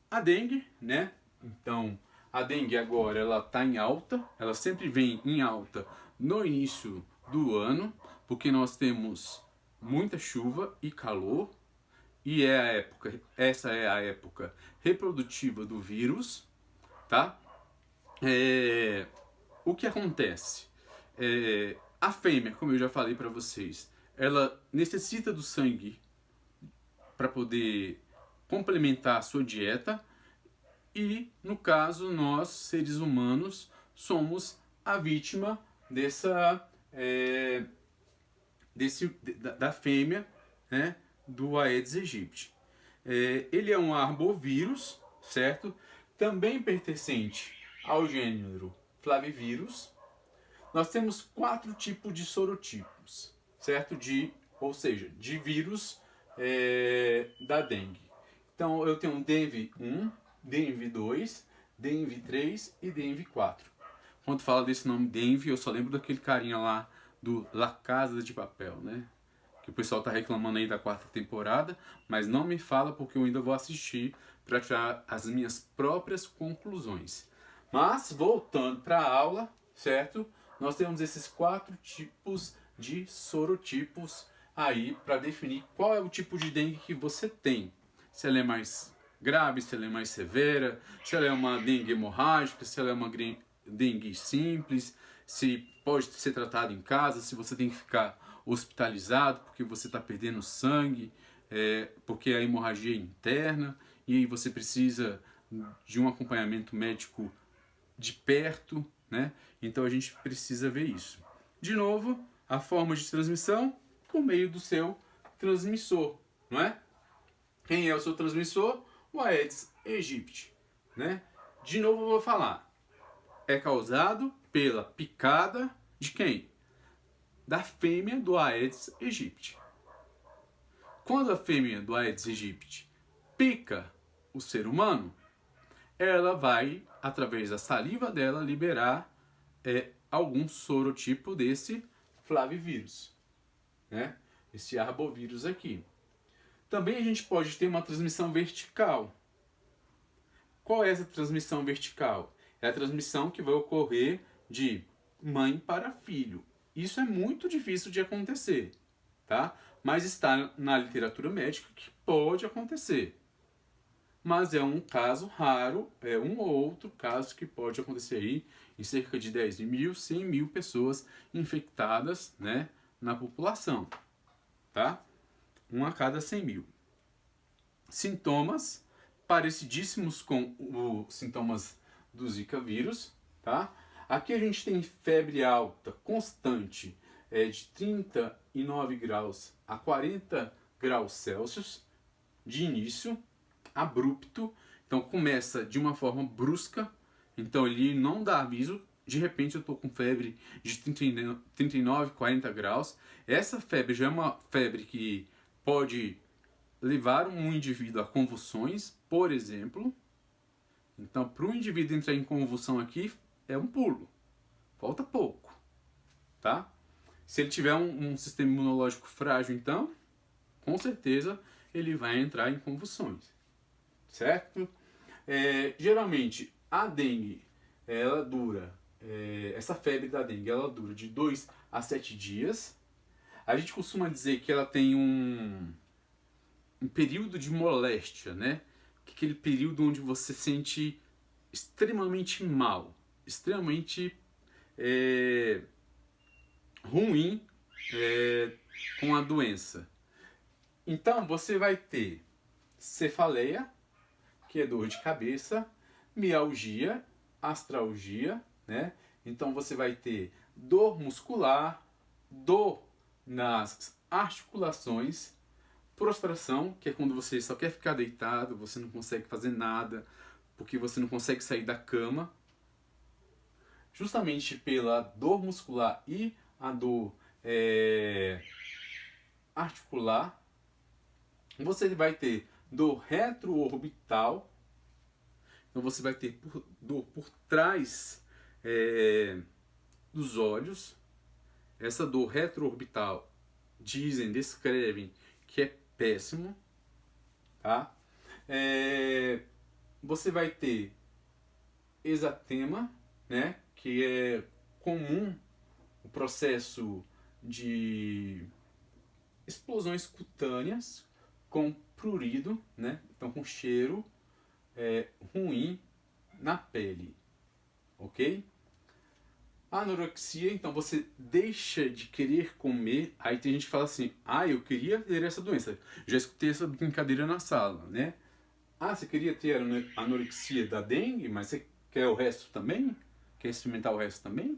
A dengue, né? Então, a dengue agora ela está em alta, ela sempre vem em alta no início do ano, porque nós temos muita chuva e calor, e essa é a época reprodutiva do vírus, tá? O que acontece? A fêmea, como eu já falei para vocês, ela necessita do sangue para poder complementar a sua dieta, e no caso nós, seres humanos, somos a vítima da fêmea, né, do Aedes aegypti. Ele é um arbovírus, certo? Também pertencente ao gênero Flavivírus. Nós temos 4 tipos de sorotipos, certo? Ou seja, de vírus da dengue. Então eu tenho um DENV1, DENV2, DENV3 e DENV4. Quando fala desse nome DENV, eu só lembro daquele carinha lá do La Casa de Papel, né? Que o pessoal tá reclamando aí da 4ª temporada, mas não me fala porque eu ainda vou assistir para tirar as minhas próprias conclusões. Mas, voltando para a aula, certo? Nós temos esses 4 tipos de sorotipos aí para definir qual é o tipo de dengue que você tem. Se ela é mais grave, se ela é mais severa, se ela é uma dengue hemorrágica, se ela é uma dengue simples, se pode ser tratado em casa, se você tem que ficar hospitalizado porque você está perdendo sangue, porque a hemorragia é interna e aí você precisa de um acompanhamento médico de perto, né? Então a gente precisa ver isso. De novo, a forma de transmissão por meio do seu transmissor, não é? Quem é o seu transmissor? O Aedes aegypti. né? De novo eu vou falar. É causado pela picada de quem? Da fêmea do Aedes aegypti. Quando a fêmea do Aedes aegypti pica o ser humano, ela vai, através da saliva dela, liberar algum sorotipo desse flavivírus, né? Esse arbovírus aqui. Também a gente pode ter uma transmissão vertical. Qual é essa transmissão vertical? É a transmissão que vai ocorrer de mãe para filho. Isso é muito difícil de acontecer, tá? Mas está na literatura médica que pode acontecer. Mas é um caso raro, é um ou outro caso que pode acontecer aí em cerca de 10 mil, 100 mil pessoas infectadas, né, na população, tá? Um a cada 100 mil. Sintomas parecidíssimos com os sintomas do Zika vírus, tá? Aqui a gente tem febre alta constante, de 39 graus a 40 graus Celsius, de início, abrupto, então começa de uma forma brusca, então ele não dá aviso, de repente eu estou com febre de 39, 40 graus, essa febre já é uma febre que pode levar um indivíduo a convulsões, por exemplo. Então, para o indivíduo entrar em convulsão aqui, é um pulo. Falta pouco, tá? Se ele tiver um sistema imunológico frágil, então, com certeza, ele vai entrar em convulsões, certo? Geralmente, a dengue, ela dura, essa febre da dengue, ela dura de 2 a 7 dias. A gente costuma dizer que ela tem um período de moléstia, né? Aquele período onde você se sente extremamente mal, extremamente ruim com a doença. Então você vai ter cefaleia, que é dor de cabeça, mialgia, astralgia, né? Então você vai ter dor muscular, dor nas articulações, prostração, que é quando você só quer ficar deitado, você não consegue fazer nada, porque você não consegue sair da cama, justamente pela dor muscular e a dor articular. Você vai ter dor retroorbital, então você vai ter dor por trás dos olhos. Essa dor retroorbital, descrevem que é péssimo, tá? Você vai ter exatema, né? Que é comum o processo de explosões cutâneas com prurido, né? Então com cheiro ruim na pele, ok? A anorexia, então você deixa de querer comer. Aí tem gente que fala assim: ah, eu queria ter essa doença. Já escutei essa brincadeira na sala, né? Ah, você queria ter a anorexia da dengue, mas você quer o resto também? Quer experimentar o resto também?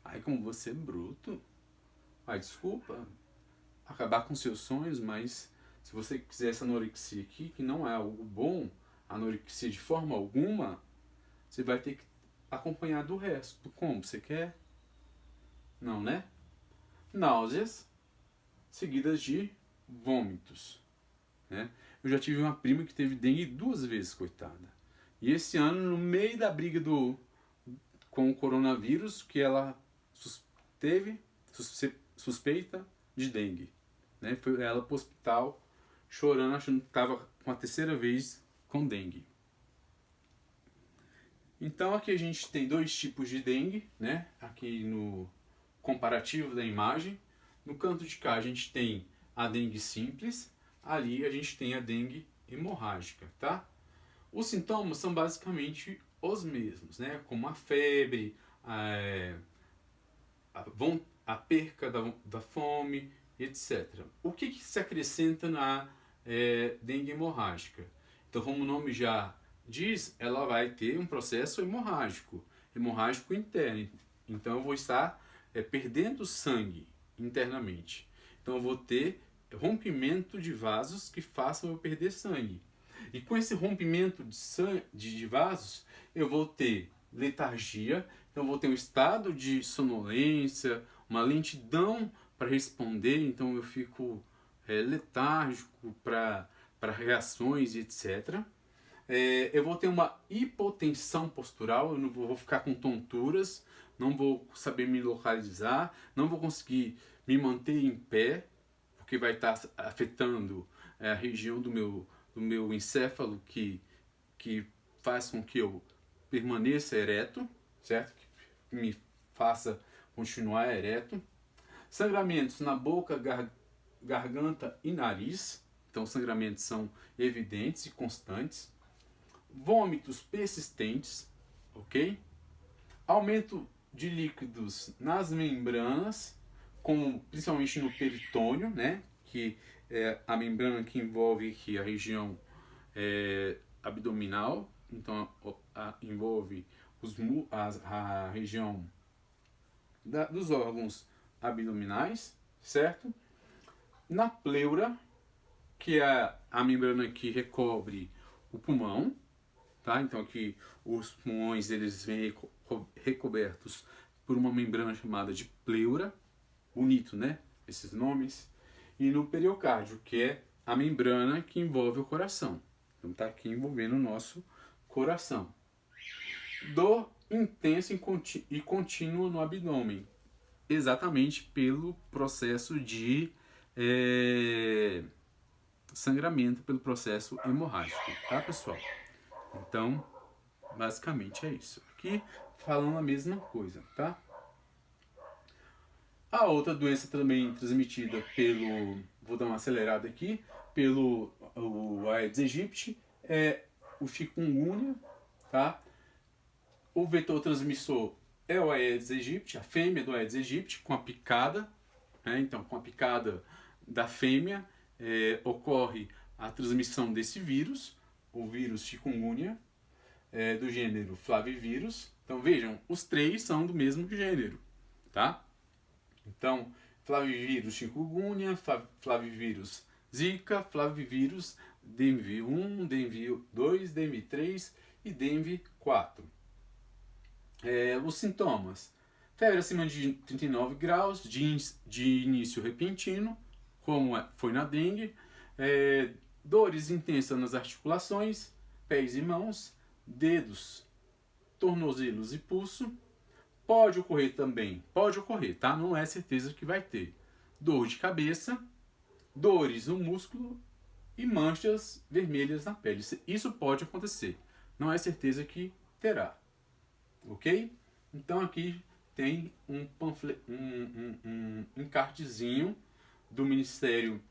Ai, como você é bruto. Ai, desculpa acabar com seus sonhos, mas se você quiser essa anorexia aqui, que não é algo bom, anorexia de forma alguma, você vai ter que acompanhar do resto. Como você quer? Não, né? Náuseas seguidas de vômitos, né? Eu já tive uma prima que teve dengue 2 vezes, coitada. E esse ano, no meio da briga com o coronavírus, que ela teve suspeita de dengue, né? Foi ela para o hospital chorando, achando que estava com a 3ª vez com dengue. Então aqui a gente tem 2 tipos de dengue, né? Aqui no comparativo da imagem. No canto de cá a gente tem a dengue simples, ali a gente tem a dengue hemorrágica, tá? Os sintomas são basicamente os mesmos, né? Como a febre, a perca da fome, etc. O que se acrescenta na dengue hemorrágica? Então, como o nome já diz, ela vai ter um processo hemorrágico interno. Então eu vou estar perdendo sangue internamente. Então eu vou ter rompimento de vasos que façam eu perder sangue. E com esse rompimento de vasos, eu vou ter letargia, então eu vou ter um estado de sonolência, uma lentidão para responder, então eu fico letárgico para reações e etc. Eu vou ter uma hipotensão postural, eu não vou ficar com tonturas, não vou saber me localizar, não vou conseguir me manter em pé, porque vai estar afetando a região do meu encéfalo que faz com que eu permaneça ereto, certo? Que me faça continuar ereto. Sangramentos na boca, garganta e nariz. Então, sangramentos são evidentes e constantes. Vômitos persistentes, ok? Aumento de líquidos nas membranas, como principalmente no peritônio, né? Que é a membrana que envolve aqui a região abdominal, então envolve a região dos órgãos abdominais, certo? Na pleura, que é a membrana que recobre o pulmão, tá? Então aqui os pulmões eles vêm recobertos por uma membrana chamada de pleura, bonito, né? Esses nomes. E no periocárdio, que é a membrana que envolve o coração. Então tá aqui envolvendo o nosso coração. Dor intensa e contínua no abdômen, exatamente pelo processo de sangramento, pelo processo hemorrágico, tá, pessoal? Então, basicamente é isso. Aqui falando a mesma coisa, tá? A outra doença também transmitida pelo, vou dar uma acelerada aqui, pelo o Aedes aegypti é o chikungunya, tá? O vetor transmissor é o Aedes aegypti, a fêmea do Aedes aegypti, com a picada, né? Então com a picada da fêmea ocorre a transmissão desse vírus, o vírus chikungunya, do gênero Flavivirus. Então vejam, os três são do mesmo gênero, tá? Então, Flavivírus chikungunya, Flavivírus Zika, Flavivírus Dengue 1, Dengue 2, Dengue 3 e Dengue 4. Os sintomas: febre acima de 39 graus, de início repentino, como foi na dengue, dores intensas nas articulações, pés e mãos, dedos, tornozelos e pulso. Pode ocorrer também, tá? Não é certeza que vai ter. Dor de cabeça, dores no músculo e manchas vermelhas na pele. Isso pode acontecer. Não é certeza que terá. Ok? Então aqui tem um encartezinho do Ministério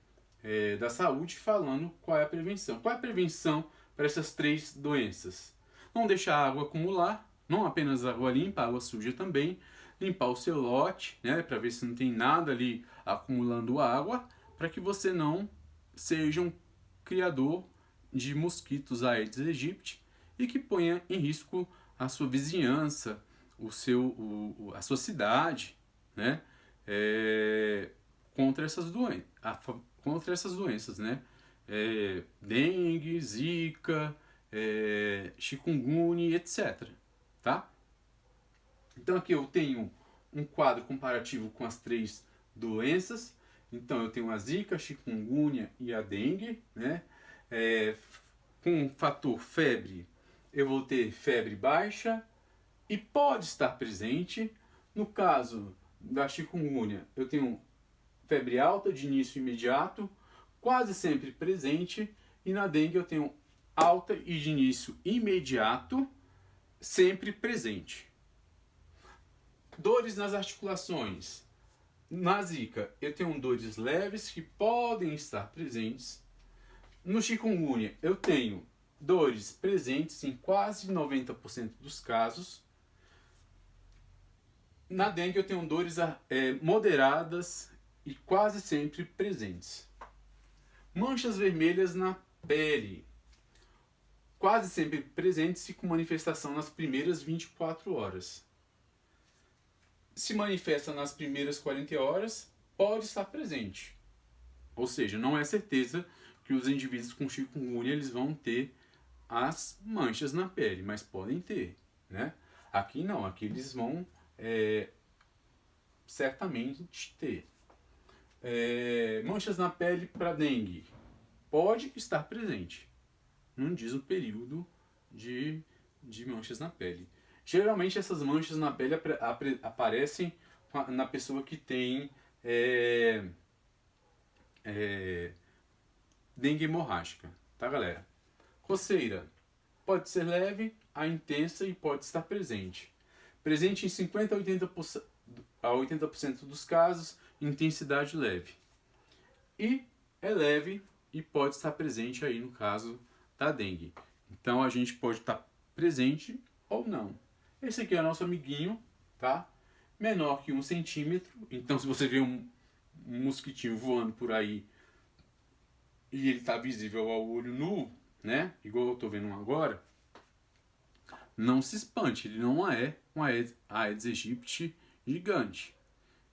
da Saúde falando qual é a prevenção. Qual é a prevenção para essas três doenças? Não deixar a água acumular. Não apenas água limpa, água suja também. Limpar o seu lote, né, para ver se não tem nada ali acumulando água, para que você não seja um criador de mosquitos Aedes aegypti e que ponha em risco a sua vizinhança, a sua cidade, né, contra essas doenças, né, dengue, zika, chikungunya, etc. Tá? Então aqui eu tenho um quadro comparativo com as três doenças. Então eu tenho a zika, a chikungunya e a dengue, né? Com o fator febre, eu vou ter febre baixa e pode estar presente. No caso da chikungunya, eu tenho febre alta de início imediato, quase sempre presente. E na dengue eu tenho alta e de início imediato, sempre presente. Dores nas articulações. Na zika, eu tenho dores leves que podem estar presentes. No chikungunya, eu tenho dores presentes em quase 90% dos casos. Na dengue, eu tenho dores moderadas e quase sempre presentes. Manchas vermelhas na pele. Quase sempre presentes e com manifestação nas primeiras 24 horas. Se manifesta nas primeiras 40 horas, pode estar presente. Ou seja, não é certeza que os indivíduos com chikungunya eles vão ter as manchas na pele, mas podem ter, né? Aqui não, aqui eles vão certamente ter. Manchas na pele para dengue pode estar presente, não diz o período de manchas na pele. Geralmente essas manchas na pele aparecem na pessoa que tem dengue hemorrágica, tá galera? Coceira pode ser leve a intensa e pode estar presente. Presente em 50 a 80% dos casos, intensidade leve. E é leve e pode estar presente aí no caso da dengue. Então a gente pode estar presente ou não. Esse aqui é o nosso amiguinho, tá? Menor que 1 centímetro. Então se você vê um mosquitinho voando por aí e ele está visível ao olho nu, né? Igual eu estou vendo um agora, não se espante, ele não é um Aedes aegypti gigante.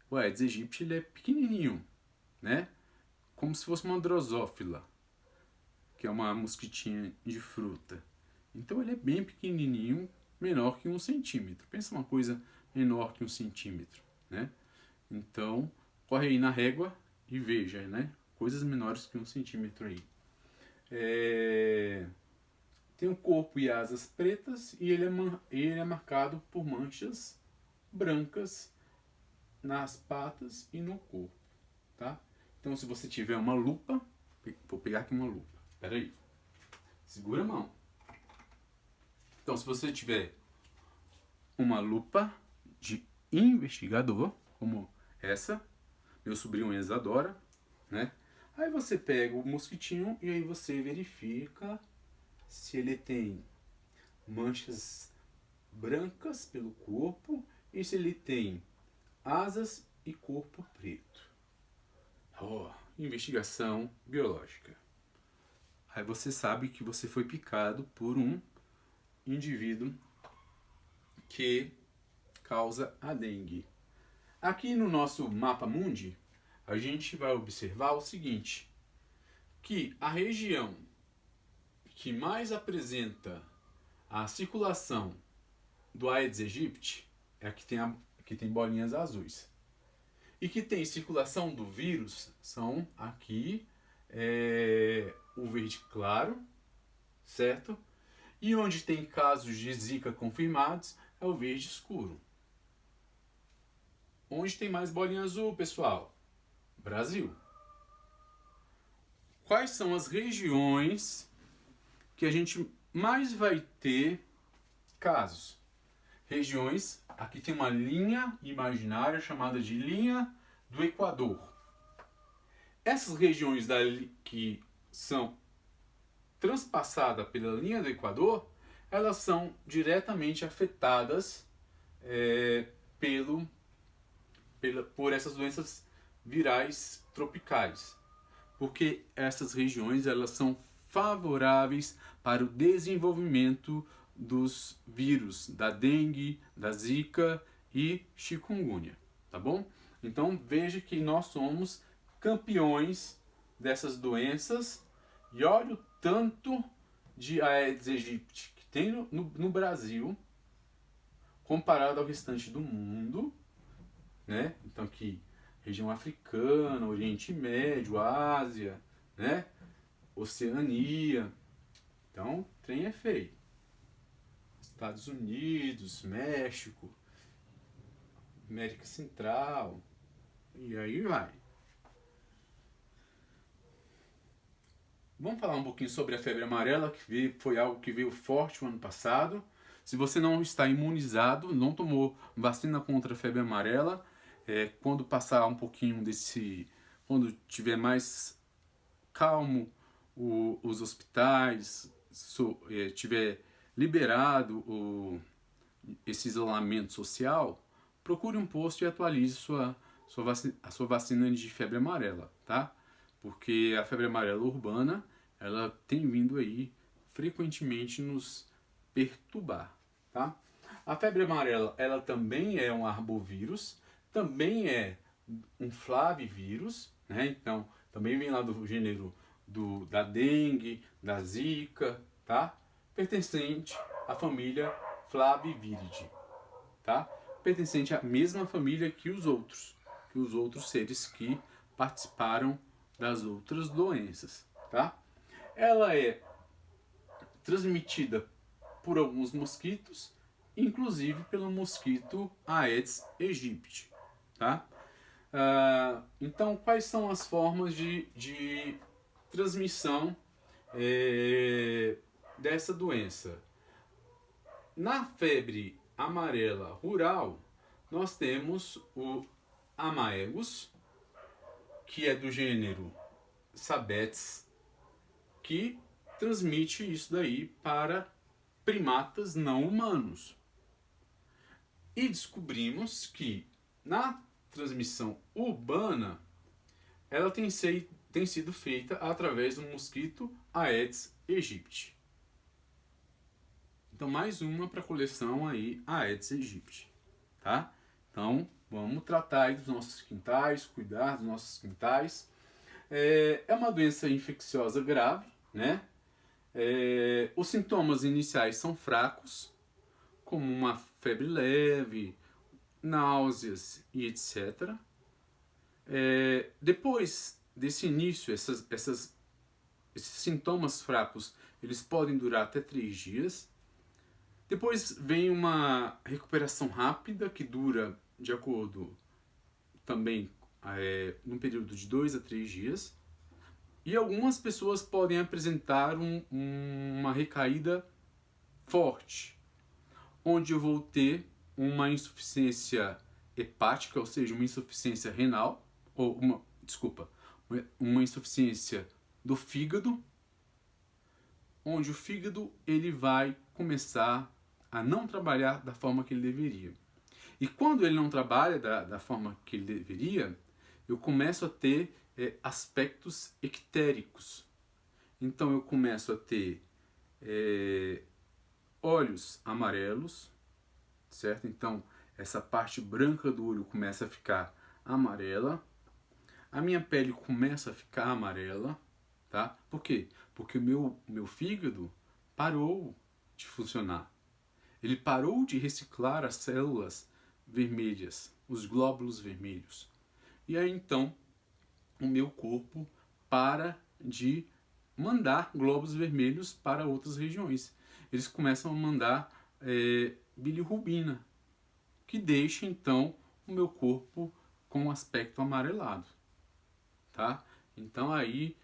O Aedes aegypti ele é pequenininho, né? Como se fosse uma drosófila, que é uma mosquitinha de fruta. Então ele é bem pequenininho, menor que 1 centímetro. Pensa uma coisa menor que 1 centímetro, né? Então, corre aí na régua e veja, né? Coisas menores que 1 centímetro aí. Tem o corpo e asas pretas e ele é marcado por manchas brancas nas patas e no corpo, tá? Então, se você tiver uma lupa, vou pegar aqui uma lupa. Espera aí. Segura a mão. Então, se você tiver uma lupa de investigador, como essa, meu sobrinho Enzo adora, né? Aí você pega o mosquitinho e aí você verifica se ele tem manchas brancas pelo corpo e se ele tem asas e corpo preto. Investigação biológica. Aí você sabe que você foi picado por um indivíduo que causa a dengue. Aqui no nosso mapa mundi, a gente vai observar o seguinte, que a região que mais apresenta a circulação do Aedes aegypti é a que tem bolinhas azuis. E que tem circulação do vírus são aqui o verde claro, certo? E onde tem casos de Zika confirmados é o verde escuro. Onde tem mais bolinha azul, pessoal? Brasil. Quais são as regiões que a gente mais vai ter casos? Regiões, aqui tem uma linha imaginária chamada de linha do Equador. Essas regiões que são transpassadas pela linha do Equador, elas são diretamente afetadas por essas doenças virais tropicais, porque essas regiões elas são favoráveis para o desenvolvimento dos vírus da dengue, da zika e chikungunya, tá bom? Então veja que nós somos campeões dessas doenças e olha o tanto de Aedes aegypti que tem no Brasil comparado ao restante do mundo, né? Então aqui região africana, Oriente Médio, Ásia, né? Oceania. Então, o trem é feio. Estados Unidos, México, América Central, e aí vai. Vamos falar um pouquinho sobre a febre amarela, que foi algo que veio forte o ano passado. Se você não está imunizado, não tomou vacina contra a febre amarela, quando passar um pouquinho quando tiver mais calmo os hospitais, tiver liberado esse isolamento social, procure um posto e atualize a sua vacina de febre amarela, tá? Porque a febre amarela urbana, ela tem vindo aí frequentemente nos perturbar, tá? A febre amarela, ela também é um arbovírus, também é um flavivírus, né? Então, também vem lá do gênero da dengue, da zika, tá? Pertencente à família Flaviviridae, tá? Pertencente à mesma família que os outros seres que participaram das outras doenças, tá? Ela é transmitida por alguns mosquitos, inclusive pelo mosquito Aedes aegypti, tá? Então, quais são as formas de transmissão dessa doença? Na febre amarela rural, nós temos o Amaegus, que é do gênero Sabetes, que transmite isso daí para primatas não humanos. E descobrimos que na transmissão urbana ela tem sido feita através do mosquito Aedes aegypti. Então, mais uma para a coleção aí, Aedes aegypti, tá? Então, vamos tratar aí dos nossos quintais, cuidar dos nossos quintais. É uma doença infecciosa grave, né? Os sintomas iniciais são fracos, como uma febre leve, náuseas e etc. Depois desse início, esses sintomas fracos, eles podem durar até 3 dias. Depois vem uma recuperação rápida, que dura, de acordo também, num período de 2 a 3 dias. E algumas pessoas podem apresentar uma recaída forte, onde eu vou ter uma insuficiência hepática, ou seja, uma insuficiência renal, ou uma insuficiência do fígado, onde o fígado ele vai começar a não trabalhar da forma que ele deveria. E quando ele não trabalha da forma que ele deveria, eu começo a ter aspectos ictéricos. Então eu começo a ter olhos amarelos, certo? Então essa parte branca do olho começa a ficar amarela. A minha pele começa a ficar amarela, tá? Por quê? Porque o meu fígado parou de funcionar. Ele parou de reciclar as células vermelhas, os glóbulos vermelhos. E aí então o meu corpo para de mandar glóbulos vermelhos para outras regiões. Eles começam a mandar bilirrubina, que deixa então o meu corpo com um aspecto amarelado, tá? Então aí,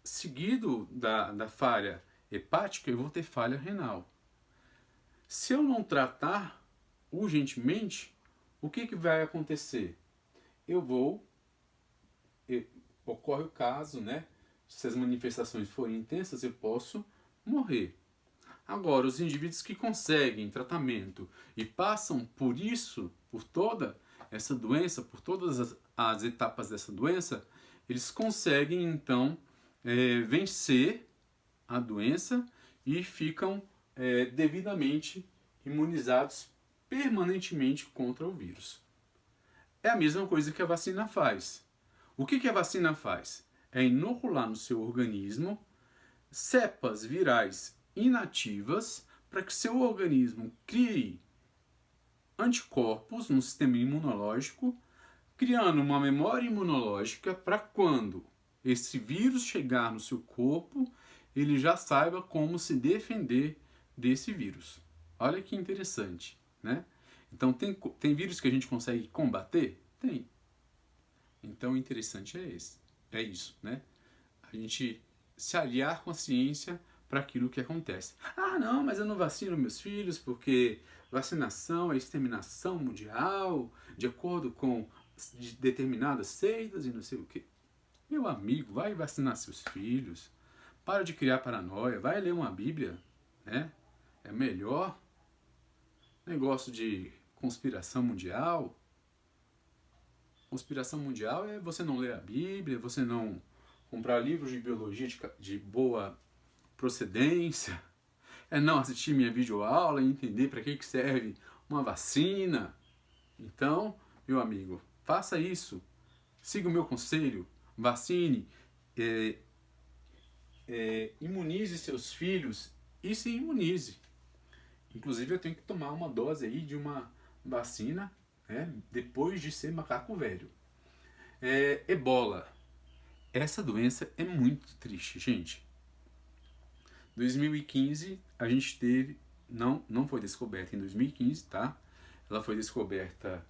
seguido da falha hepática, eu vou ter falha renal. Se eu não tratar urgentemente, o que vai acontecer? Ocorre o caso, né? Se as manifestações forem intensas, eu posso morrer. Agora, os indivíduos que conseguem tratamento e passam por isso, por toda essa doença, por todas as etapas dessa doença, eles conseguem então vencer a doença e ficam devidamente imunizados permanentemente contra o vírus. É a mesma coisa que a vacina faz. O que a vacina faz? É inocular no seu organismo cepas virais inativas para que seu organismo crie anticorpos no sistema imunológico, criando uma memória imunológica para quando esse vírus chegar no seu corpo, ele já saiba como se defender desse vírus. Olha que interessante, né? Então, tem vírus que a gente consegue combater? Tem. Então, o interessante é isso, né? A gente se aliar com a ciência para aquilo que acontece. Ah, não, mas eu não vacino meus filhos porque vacinação é exterminação mundial, de acordo com determinadas seitas e não sei o quê. Meu amigo, vai vacinar seus filhos. Para de criar paranoia, vai ler uma Bíblia, né? É melhor. Negócio de conspiração mundial. Conspiração mundial é você não ler a Bíblia, você não comprar livros de biologia de boa procedência, é não assistir minha videoaula e entender para que serve uma vacina. Então, meu amigo, faça isso. Siga o meu conselho, vacine, imunize seus filhos e se imunize. Inclusive eu tenho que tomar uma dose aí de uma vacina, né, depois de ser macaco velho. Ebola. Essa doença é muito triste, gente. 2015 a gente teve, não foi descoberta em 2015, tá? Ela foi descoberta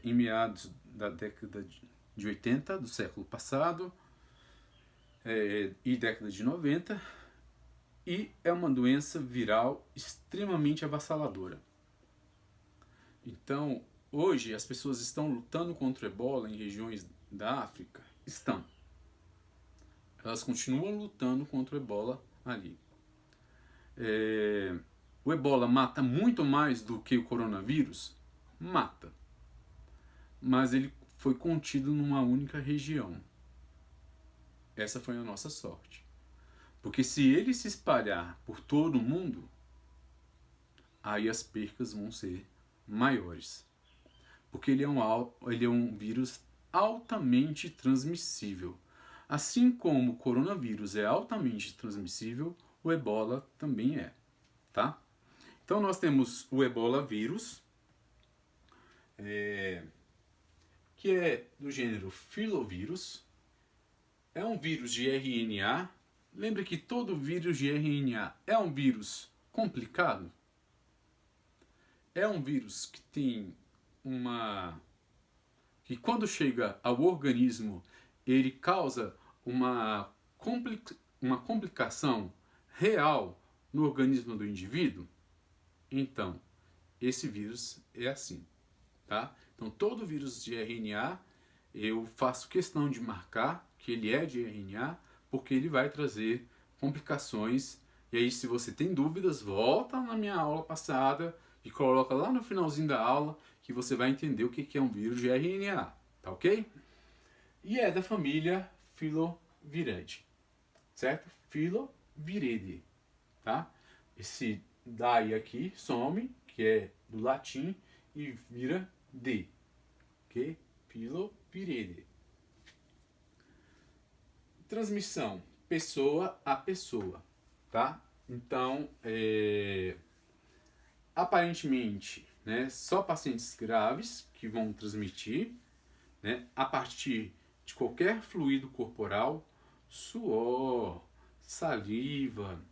em meados da década de 80 do século passado e década de 90, e é uma doença viral extremamente avassaladora. Então, hoje as pessoas estão lutando contra o ebola em regiões da África? Estão. Elas continuam lutando contra o ebola ali. O ebola mata muito mais do que o coronavírus? Mata. Mas ele foi contido numa única região. Essa foi a nossa sorte. Porque se ele se espalhar por todo o mundo, aí as percas vão ser maiores. Porque ele é um vírus altamente transmissível. Assim como o coronavírus é altamente transmissível, o ebola também é, tá? Então nós temos o ebola vírus, que é do gênero filovírus. É um vírus de RNA. Lembre que todo vírus de RNA é um vírus complicado. É um vírus que tem que quando chega ao organismo, ele causa uma complicação real no organismo do indivíduo. Então, esse vírus é assim, tá? Então, todo vírus de RNA, eu faço questão de marcar que ele é de RNA, porque ele vai trazer complicações. E aí, se você tem dúvidas, volta na minha aula passada e coloca lá no finalzinho da aula que você vai entender o que é um vírus de RNA, tá ok? E é da família Filoviridae, certo? Filoviridae, tá? Esse daí aqui some, que é do latim, e vira de, ok? Filoviridae. Transmissão, pessoa a pessoa, tá? Então, aparentemente, né, só pacientes graves que vão transmitir, né, a partir de qualquer fluido corporal, suor, saliva,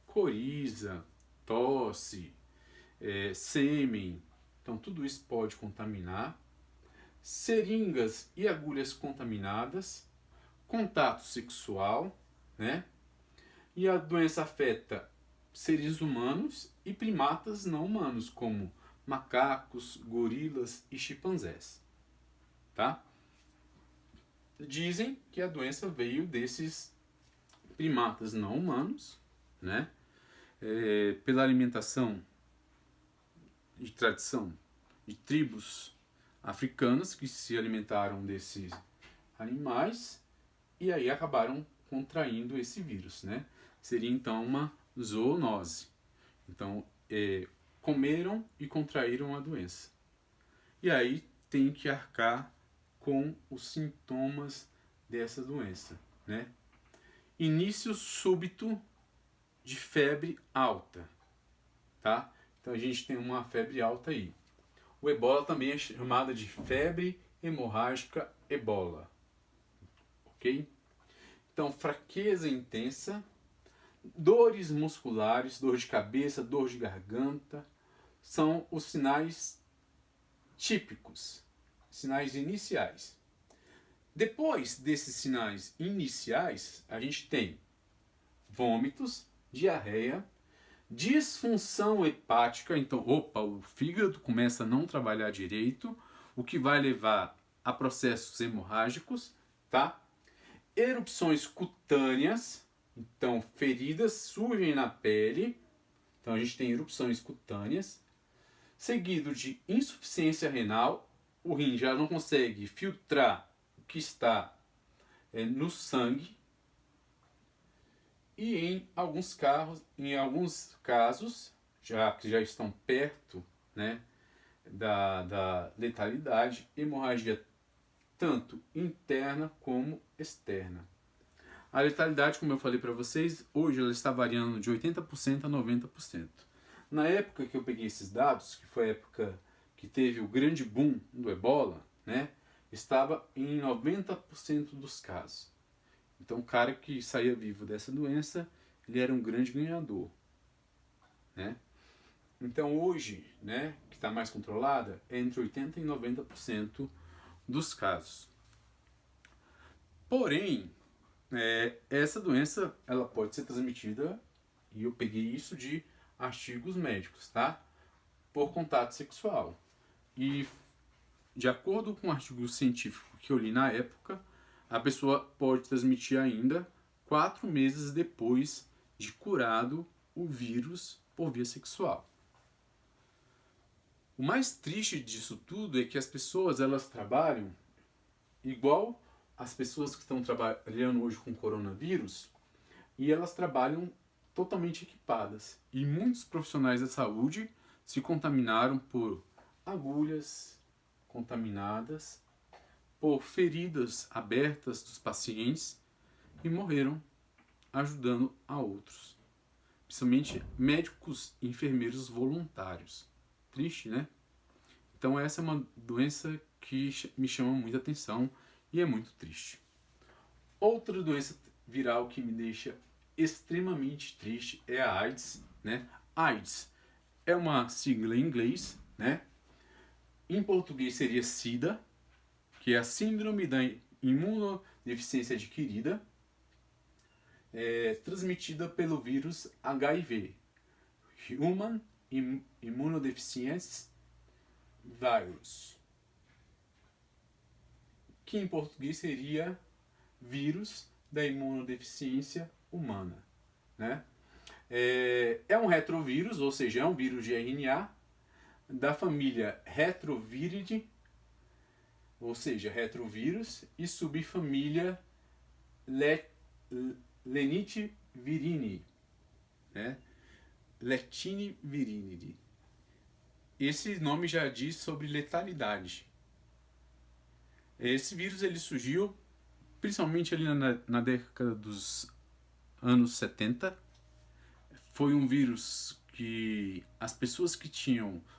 coriza, tosse, sêmen. Então tudo isso pode contaminar. Seringas e agulhas contaminadas, contato sexual, né? E a doença afeta seres humanos e primatas não humanos, como macacos, gorilas e chimpanzés, tá? Dizem que a doença veio desses primatas não humanos, né? Pela alimentação de tradição de tribos africanas que se alimentaram desses animais e aí acabaram contraindo esse vírus, né? Seria então uma zoonose. Então, comeram e contraíram a doença. E aí tem que arcar com os sintomas dessa doença, né? Início súbito de febre alta, tá? Então a gente tem uma febre alta aí. O ebola também é chamada de febre hemorrágica ebola, ok? Então, fraqueza intensa, dores musculares, dor de cabeça, dor de garganta, são os sinais típicos, sinais iniciais. Depois desses sinais iniciais, a gente tem vômitos, diarreia, disfunção hepática, então, o fígado começa a não trabalhar direito, o que vai levar a processos hemorrágicos, tá? Erupções cutâneas, então feridas surgem na pele, então a gente tem erupções cutâneas, seguido de insuficiência renal, o rim já não consegue filtrar o que está no sangue, e em alguns casos, que já estão perto, né, da letalidade, hemorragia tanto interna como externa. A letalidade, como eu falei para vocês, hoje ela está variando de 80% a 90%. Na época que eu peguei esses dados, que foi a época que teve o grande boom do ebola, né, estava em 90% dos casos. Então o cara que saía vivo dessa doença, ele era um grande ganhador, né? Então hoje, né, que está mais controlada, é entre 80% e 90% dos casos. Porém, essa doença ela pode ser transmitida, e eu peguei isso de artigos médicos, tá? Por contato sexual. E de acordo com um artigo científico que eu li na época, a pessoa pode transmitir ainda 4 meses depois de curado o vírus por via sexual. O mais triste disso tudo é que as pessoas elas trabalham igual as pessoas que estão trabalhando hoje com coronavírus, e elas trabalham totalmente equipadas. E muitos profissionais da saúde se contaminaram por agulhas contaminadas, por feridas abertas dos pacientes e morreram ajudando a outros. Principalmente médicos e enfermeiros voluntários. Triste, né? Então essa é uma doença que me chama muita atenção e é muito triste. Outra doença viral que me deixa extremamente triste é a AIDS, né? AIDS é uma sigla em inglês, né? Em português seria SIDA, que é a síndrome da imunodeficiência adquirida, transmitida pelo vírus HIV, Human Immunodeficiency Virus, que em português seria vírus da imunodeficiência humana, né? É um retrovírus, ou seja, é um vírus de RNA da família Retroviridae, ou seja, retrovírus, e subfamília Lentivirinae, né? Lentivirinae. Esse nome já diz sobre letalidade. Esse vírus ele surgiu principalmente ali na década dos anos 70. Foi um vírus que as pessoas que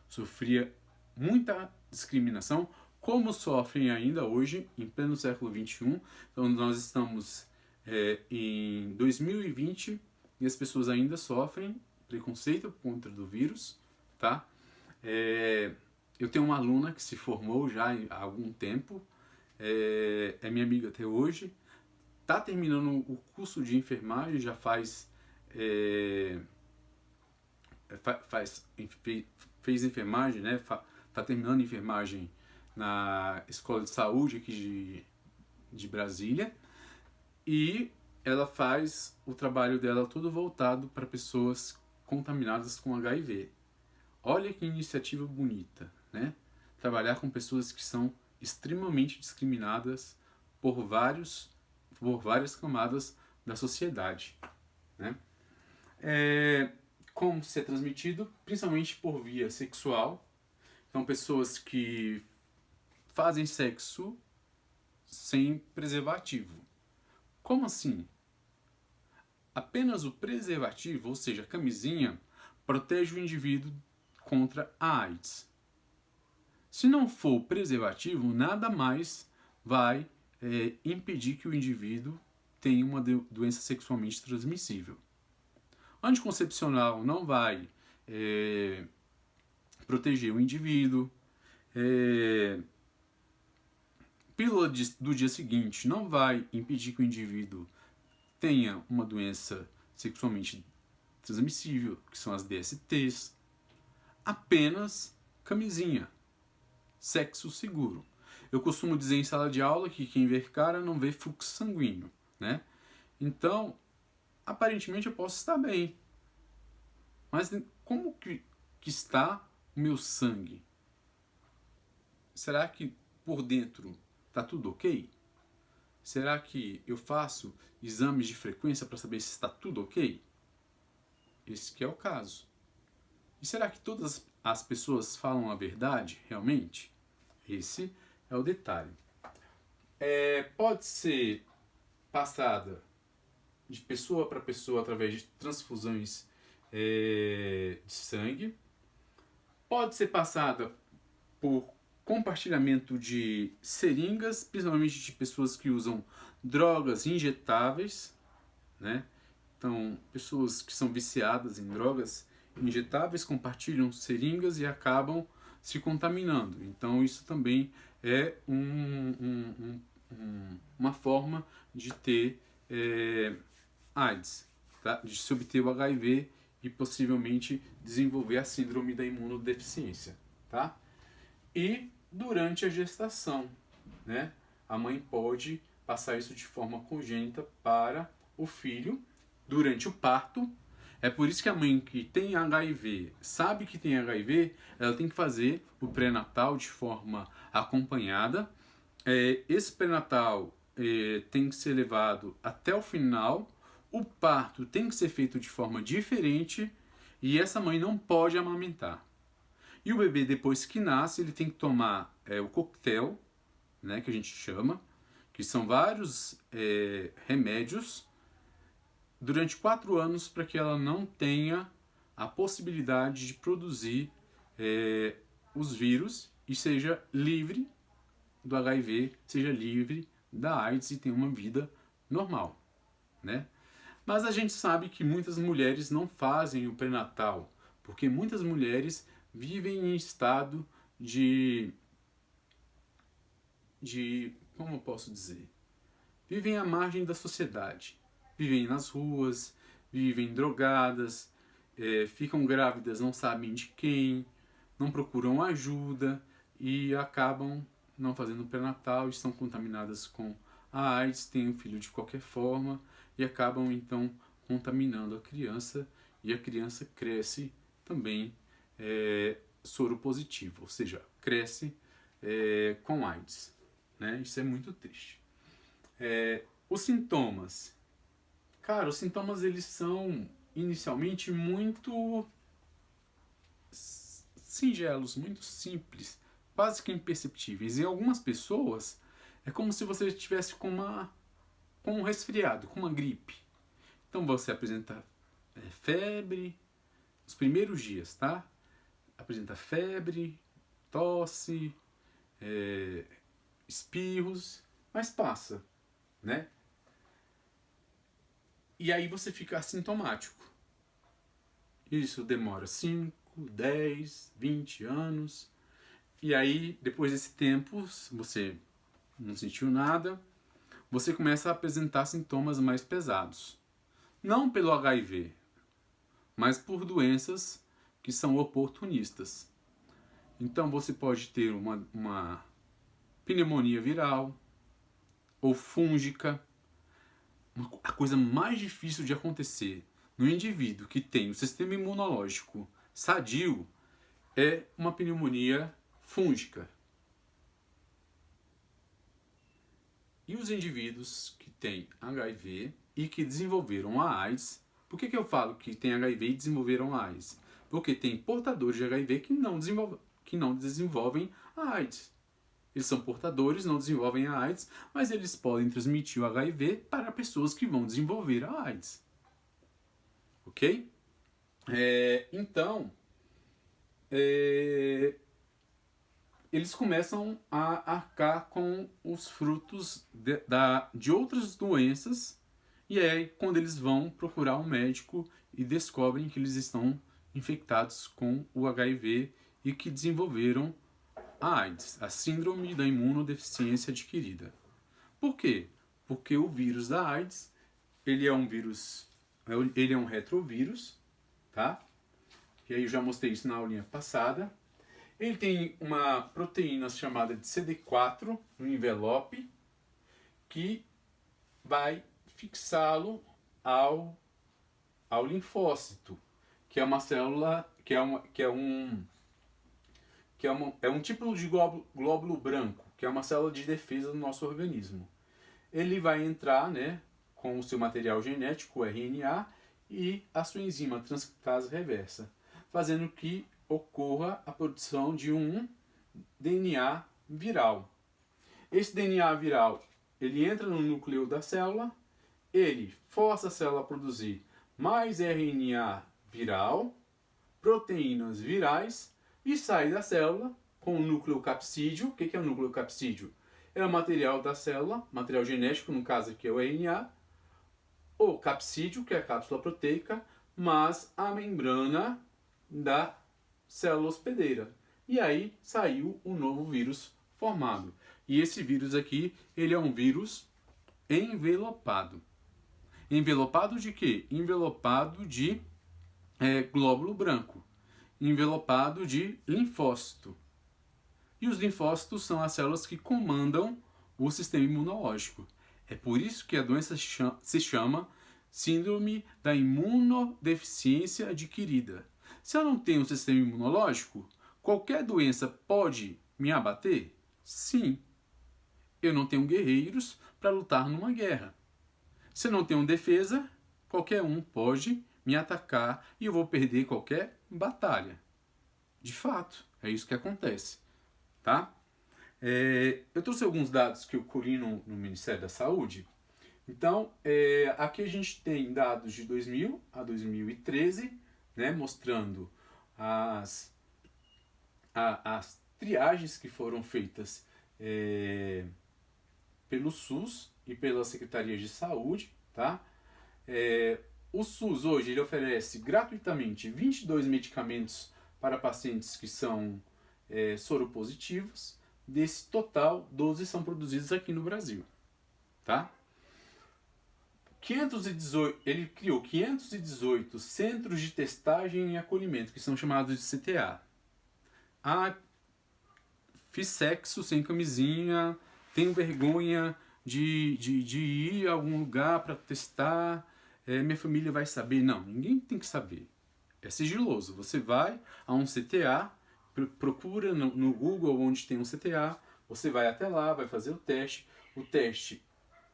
sofria muita discriminação, como sofrem ainda hoje, em pleno século XXI. Então nós estamos em 2020 e as pessoas ainda sofrem preconceito contra do vírus, tá? Eu tenho uma aluna que se formou já há algum tempo, é minha amiga até hoje, está terminando o curso de enfermagem, já fez enfermagem, né? Está terminando enfermagem na Escola de Saúde aqui de Brasília, e ela faz o trabalho dela todo voltado para pessoas contaminadas com HIV. Olha que iniciativa bonita, né? Trabalhar com pessoas que são extremamente discriminadas por várias camadas da sociedade, né? Como ser transmitido? Principalmente por via sexual. Então, pessoas que fazem sexo sem preservativo. Como assim? Apenas o preservativo, ou seja, a camisinha, protege o indivíduo contra a AIDS. Se não for preservativo, nada mais vai impedir que o indivíduo tenha uma doença sexualmente transmissível. Anticoncepcional não vai proteger o indivíduo. Pílula do dia seguinte não vai impedir que o indivíduo tenha uma doença sexualmente transmissível, que são as DSTs. Apenas camisinha. Sexo seguro. Eu costumo dizer em sala de aula que quem vê cara não vê fluxo sanguíneo, né? Então, aparentemente eu posso estar bem. Mas como que está o meu sangue? Será que por dentro está tudo ok? Será que eu faço exames de frequência para saber se está tudo ok? Esse que é o caso. E será que todas as pessoas falam a verdade realmente? Esse é o detalhe. Pode ser passada de pessoa para pessoa através de transfusões de sangue. Pode ser passada por compartilhamento de seringas, principalmente de pessoas que usam drogas injetáveis, né? Então, pessoas que são viciadas em drogas injetáveis compartilham seringas e acabam se contaminando. Então, isso também é uma forma de ter AIDS, tá? De se obter o HIV e possivelmente desenvolver a síndrome da imunodeficiência, tá? E durante a gestação, né? A mãe pode passar isso de forma congênita para o filho durante o parto. É por isso que a mãe que tem HIV, sabe que tem HIV, ela tem que fazer o pré-natal de forma acompanhada. Esse pré-natal tem que ser levado até o final. O parto tem que ser feito de forma diferente e essa mãe não pode amamentar. E o bebê, depois que nasce, ele tem que tomar o coquetel, né, que a gente chama, que são vários remédios, durante 4 anos, para que ela não tenha a possibilidade de produzir os vírus e seja livre do HIV, seja livre da AIDS e tenha uma vida normal, né? Mas a gente sabe que muitas mulheres não fazem o pré-natal, porque muitas mulheres vivem em estado de como eu posso dizer? Vivem à margem da sociedade. Vivem nas ruas, vivem drogadas, ficam grávidas, não sabem de quem, não procuram ajuda e acabam não fazendo pré-natal, estão contaminadas com a AIDS, têm um filho de qualquer forma e acabam então contaminando a criança e a criança cresce também soro positivo, ou seja, cresce com AIDS, né? Isso é muito triste. Os sintomas. Cara, os sintomas eles são inicialmente muito singelos, muito simples, quase que imperceptíveis. Em algumas pessoas é como se você estivesse com um resfriado, com uma gripe. Então você apresenta febre nos primeiros dias, tá? Apresenta febre, tosse, espirros, mas passa, né? E aí você fica assintomático. Isso demora 5, 10, 20 anos. E aí, depois desse tempo, você não sentiu nada, você começa a apresentar sintomas mais pesados. Não pelo HIV, mas por doenças que são oportunistas. Então você pode ter uma pneumonia viral ou fúngica. A coisa mais difícil de acontecer no indivíduo que tem o sistema imunológico sadio é uma pneumonia fúngica. E os indivíduos que têm HIV e que desenvolveram a AIDS, por que eu falo que tem HIV e desenvolveram a AIDS? Porque tem portadores de HIV que não desenvolvem a AIDS. Eles são portadores, não desenvolvem a AIDS, mas eles podem transmitir o HIV para pessoas que vão desenvolver a AIDS. Ok? Então, eles começam a arcar com os frutos de outras doenças, e é quando eles vão procurar um médico e descobrem que eles estão infectados com o HIV e que desenvolveram a AIDS, a síndrome da imunodeficiência adquirida. Por quê? Porque o vírus da AIDS, ele é um retrovírus, tá? E aí eu já mostrei isso na aulinha passada. Ele tem uma proteína chamada de CD4 no envelope que vai fixá-lo ao linfócito, que é uma célula, é um tipo de glóbulo branco, que é uma célula de defesa do nosso organismo. Ele vai entrar, né, com o seu material genético, o RNA, e a sua enzima transcriptase reversa, fazendo que ocorra a produção de um DNA viral. Esse DNA viral ele entra no núcleo da célula, ele força a célula a produzir mais RNA viral, proteínas virais, e sai da célula com o núcleo capsídeo. O que é o núcleo capsídeo? É o material da célula, material genético, no caso aqui é o RNA, o capsídeo, que é a cápsula proteica, mas a membrana da célula hospedeira. E aí saiu um novo vírus formado. E esse vírus aqui, ele é um vírus envelopado. Envelopado de quê? Envelopado de glóbulo branco. Envelopado de linfócito. E os linfócitos são as células que comandam o sistema imunológico. É por isso que a doença se chama Síndrome da Imunodeficiência Adquirida. Se eu não tenho um sistema imunológico, qualquer doença pode me abater? Sim. Eu não tenho guerreiros para lutar numa guerra. Se eu não tenho defesa, qualquer um pode me atacar e eu vou perder qualquer batalha. De fato, é isso que acontece. Tá? Eu trouxe alguns dados que eu colhi no Ministério da Saúde. Então, aqui a gente tem dados de 2000 a 2013, né, mostrando as triagens que foram feitas pelo SUS e pelas secretarias de saúde. Tá? O SUS hoje ele oferece gratuitamente 22 medicamentos para pacientes que são soropositivos. Desse total, 12 são produzidos aqui no Brasil. Tá? Ele criou 518 centros de testagem e acolhimento, que são chamados de CTA. Fiz sexo sem camisinha, tenho vergonha de ir a algum lugar para testar, minha família vai saber. Não, ninguém tem que saber. É sigiloso. Você vai a um CTA, procura no Google onde tem um CTA, você vai até lá, vai fazer o teste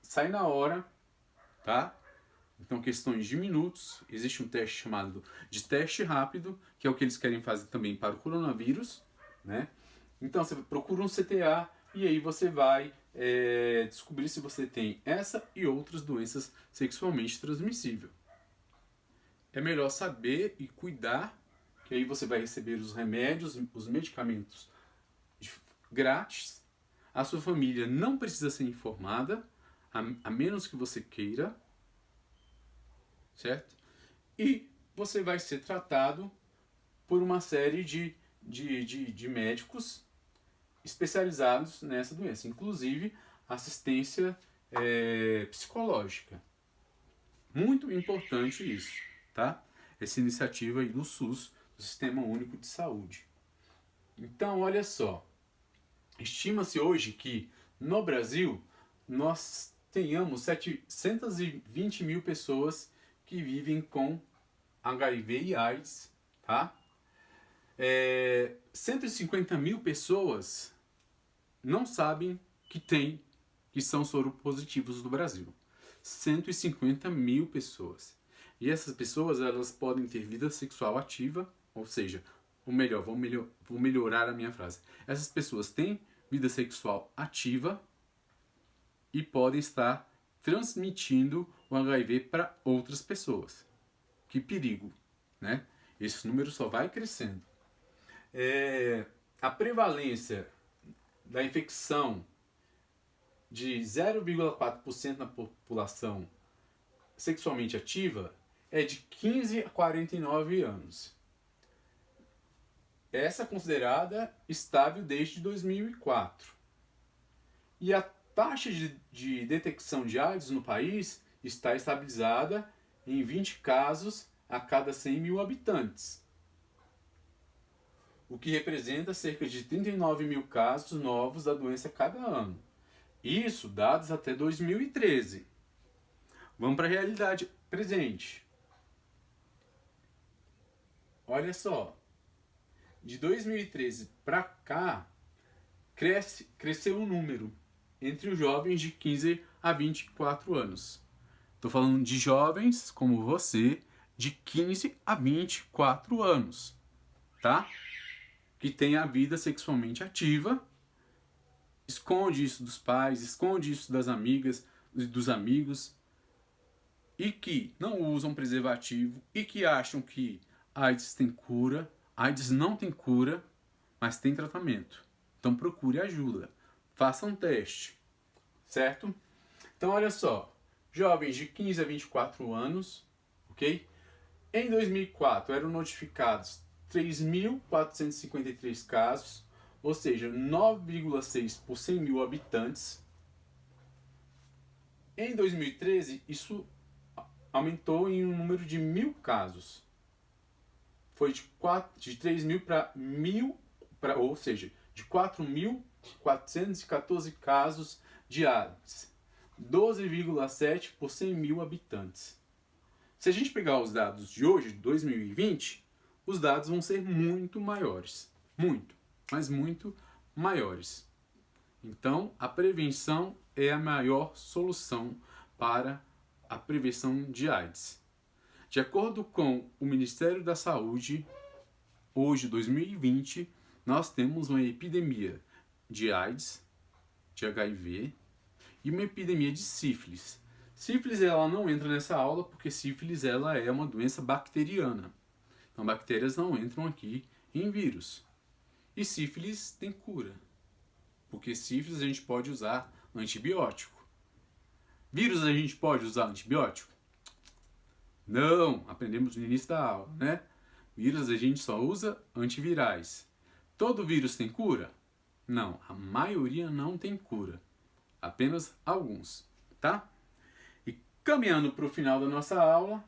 sai na hora, tá? Então, questões de minutos. Existe um teste chamado de teste rápido, que é o que eles querem fazer também para o coronavírus, né? Então, você procura um CTA e aí você vai descobrir se você tem essa e outras doenças sexualmente transmissíveis. É melhor saber e cuidar, que aí você vai receber os remédios, os medicamentos grátis. A sua família não precisa ser informada, a menos que você queira, certo? E você vai ser tratado por uma série de médicos especializados nessa doença, inclusive assistência psicológica. Muito importante isso, tá? Essa iniciativa aí do SUS, do Sistema Único de Saúde. Então, olha só, estima-se hoje que no Brasil nós tenhamos 720 mil pessoas que vivem com HIV e AIDS, tá? 150 mil pessoas não sabem que são soropositivos no Brasil. 150 mil pessoas. E essas pessoas, elas podem ter vida sexual ativa, ou seja, ou melhor, vou melhorar a minha frase. Essas pessoas têm vida sexual ativa e podem estar transmitindo o HIV para outras pessoas. Que perigo, né? Esse número só vai crescendo. A prevalência da infecção de 0,4% na população sexualmente ativa é de 15 a 49 anos. Essa é considerada estável desde 2004. E a taxa de detecção de AIDS no país está estabilizada em 20 casos a cada 100 mil habitantes, o que representa cerca de 39 mil casos novos da doença cada ano. Isso dados até 2013. Vamos para a realidade presente. Olha só, de 2013 para cá, cresceu o número entre os jovens de 15 a 24 anos. Estou falando de jovens como você, de 15 a 24 anos, tá? Que tem a vida sexualmente ativa esconde isso dos pais, esconde isso das amigas, dos amigos, e que não usam preservativo e que acham que AIDS tem cura. AIDS não tem cura, mas tem tratamento. Então procure ajuda. Faça um teste, certo? Então olha só, jovens de 15 a 24 anos, ok? Em 2004 eram notificados 3.453 casos, ou seja, 9,6 por 100 mil habitantes. Em 2013, isso aumentou em um número de 1.000 casos. Foi de 3 mil para 1.000, ou seja, de 4.414 casos de AIDS. 12,7 por 100 mil habitantes. Se a gente pegar os dados de hoje, de 2020, os dados vão ser muito maiores. Muito, mas muito maiores. Então, a prevenção é a maior solução para a prevenção de AIDS. De acordo com o Ministério da Saúde, hoje, 2020, nós temos uma epidemia de AIDS, de HIV e uma epidemia de sífilis. Sífilis ela não entra nessa aula porque sífilis ela é uma doença bacteriana. Então bactérias não entram aqui em vírus. E sífilis tem cura. Porque sífilis a gente pode usar antibiótico. Vírus a gente pode usar antibiótico? Não, aprendemos no início da aula, né? Vírus a gente só usa antivirais. Todo vírus tem cura? Não, a maioria não tem cura. Apenas alguns, tá? E caminhando para o final da nossa aula,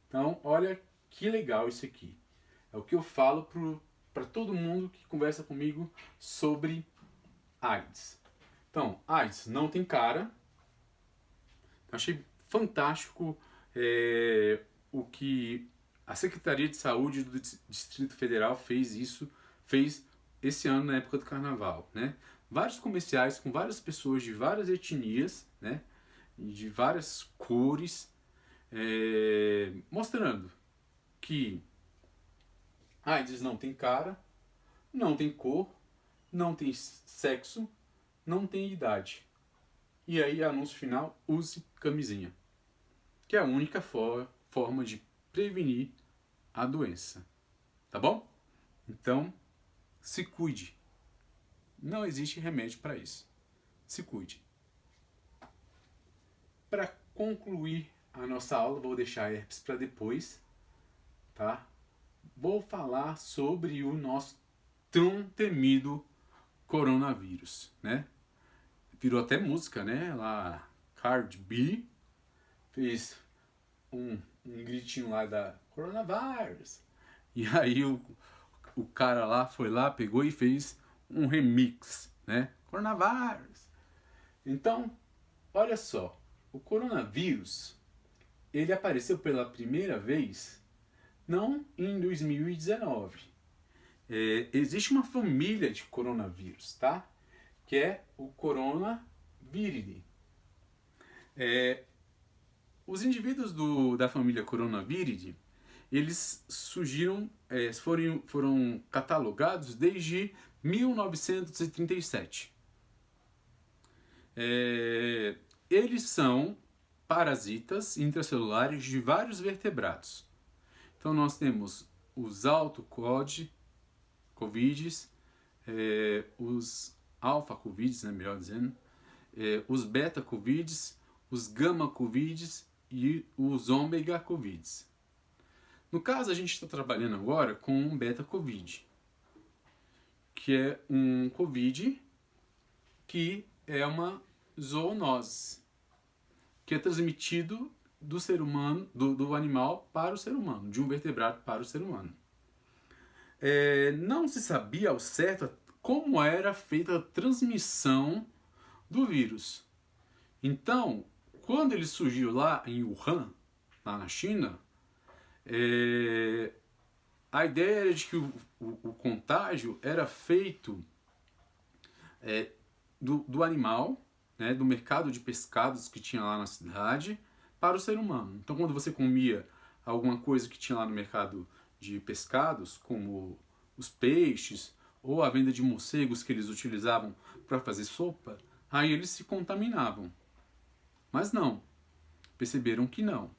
então olha que legal isso aqui. É o que eu falo para todo mundo que conversa comigo sobre AIDS. Então, AIDS não tem cara. Achei fantástico o que a Secretaria de Saúde do Distrito Federal fez esse ano na época do Carnaval, né? Vários comerciais com várias pessoas de várias etnias, né? De várias cores, mostrando que AIDS não tem cara, não tem cor, não tem sexo, não tem idade. E aí, anúncio final, use camisinha, que é a única forma de prevenir a doença. Tá bom? Então, se cuide. Não existe remédio para isso. Se cuide. Para concluir a nossa aula, vou deixar herpes para depois, tá? Vou falar sobre o nosso tão temido coronavírus, né? Virou até música, né? Lá, Cardi B fez um gritinho lá da Coronavirus. E aí o cara lá foi lá, pegou e fez um remix, né? Coronavirus. Então, olha só, o coronavírus, ele apareceu pela primeira vez não em 2019. Existe uma família de coronavírus, tá? Que é o Coronaviridae. Os indivíduos da família Coronaviridae, eles surgiram, foram catalogados desde 1937. Eles são parasitas intracelulares de vários vertebrados. Então nós temos os autocovides, os alfa-covides, né, melhor dizendo, os beta-covides, os gama-covides e os ômega-covides. No caso, a gente está trabalhando agora com um beta-covid, que é um covid que é uma zoonose, que é transmitido do ser humano, do animal para o ser humano, de um vertebrado para o ser humano. Não se sabia ao certo como era feita a transmissão do vírus. Então, quando ele surgiu lá em Wuhan, lá na China, a ideia era de que o contágio era feito do animal, né, do mercado de pescados que tinha lá na cidade, para o ser humano. Então, quando você comia alguma coisa que tinha lá no mercado de pescados, como os peixes ou a venda de morcegos que eles utilizavam para fazer sopa, aí eles se contaminavam. Mas não, perceberam que não.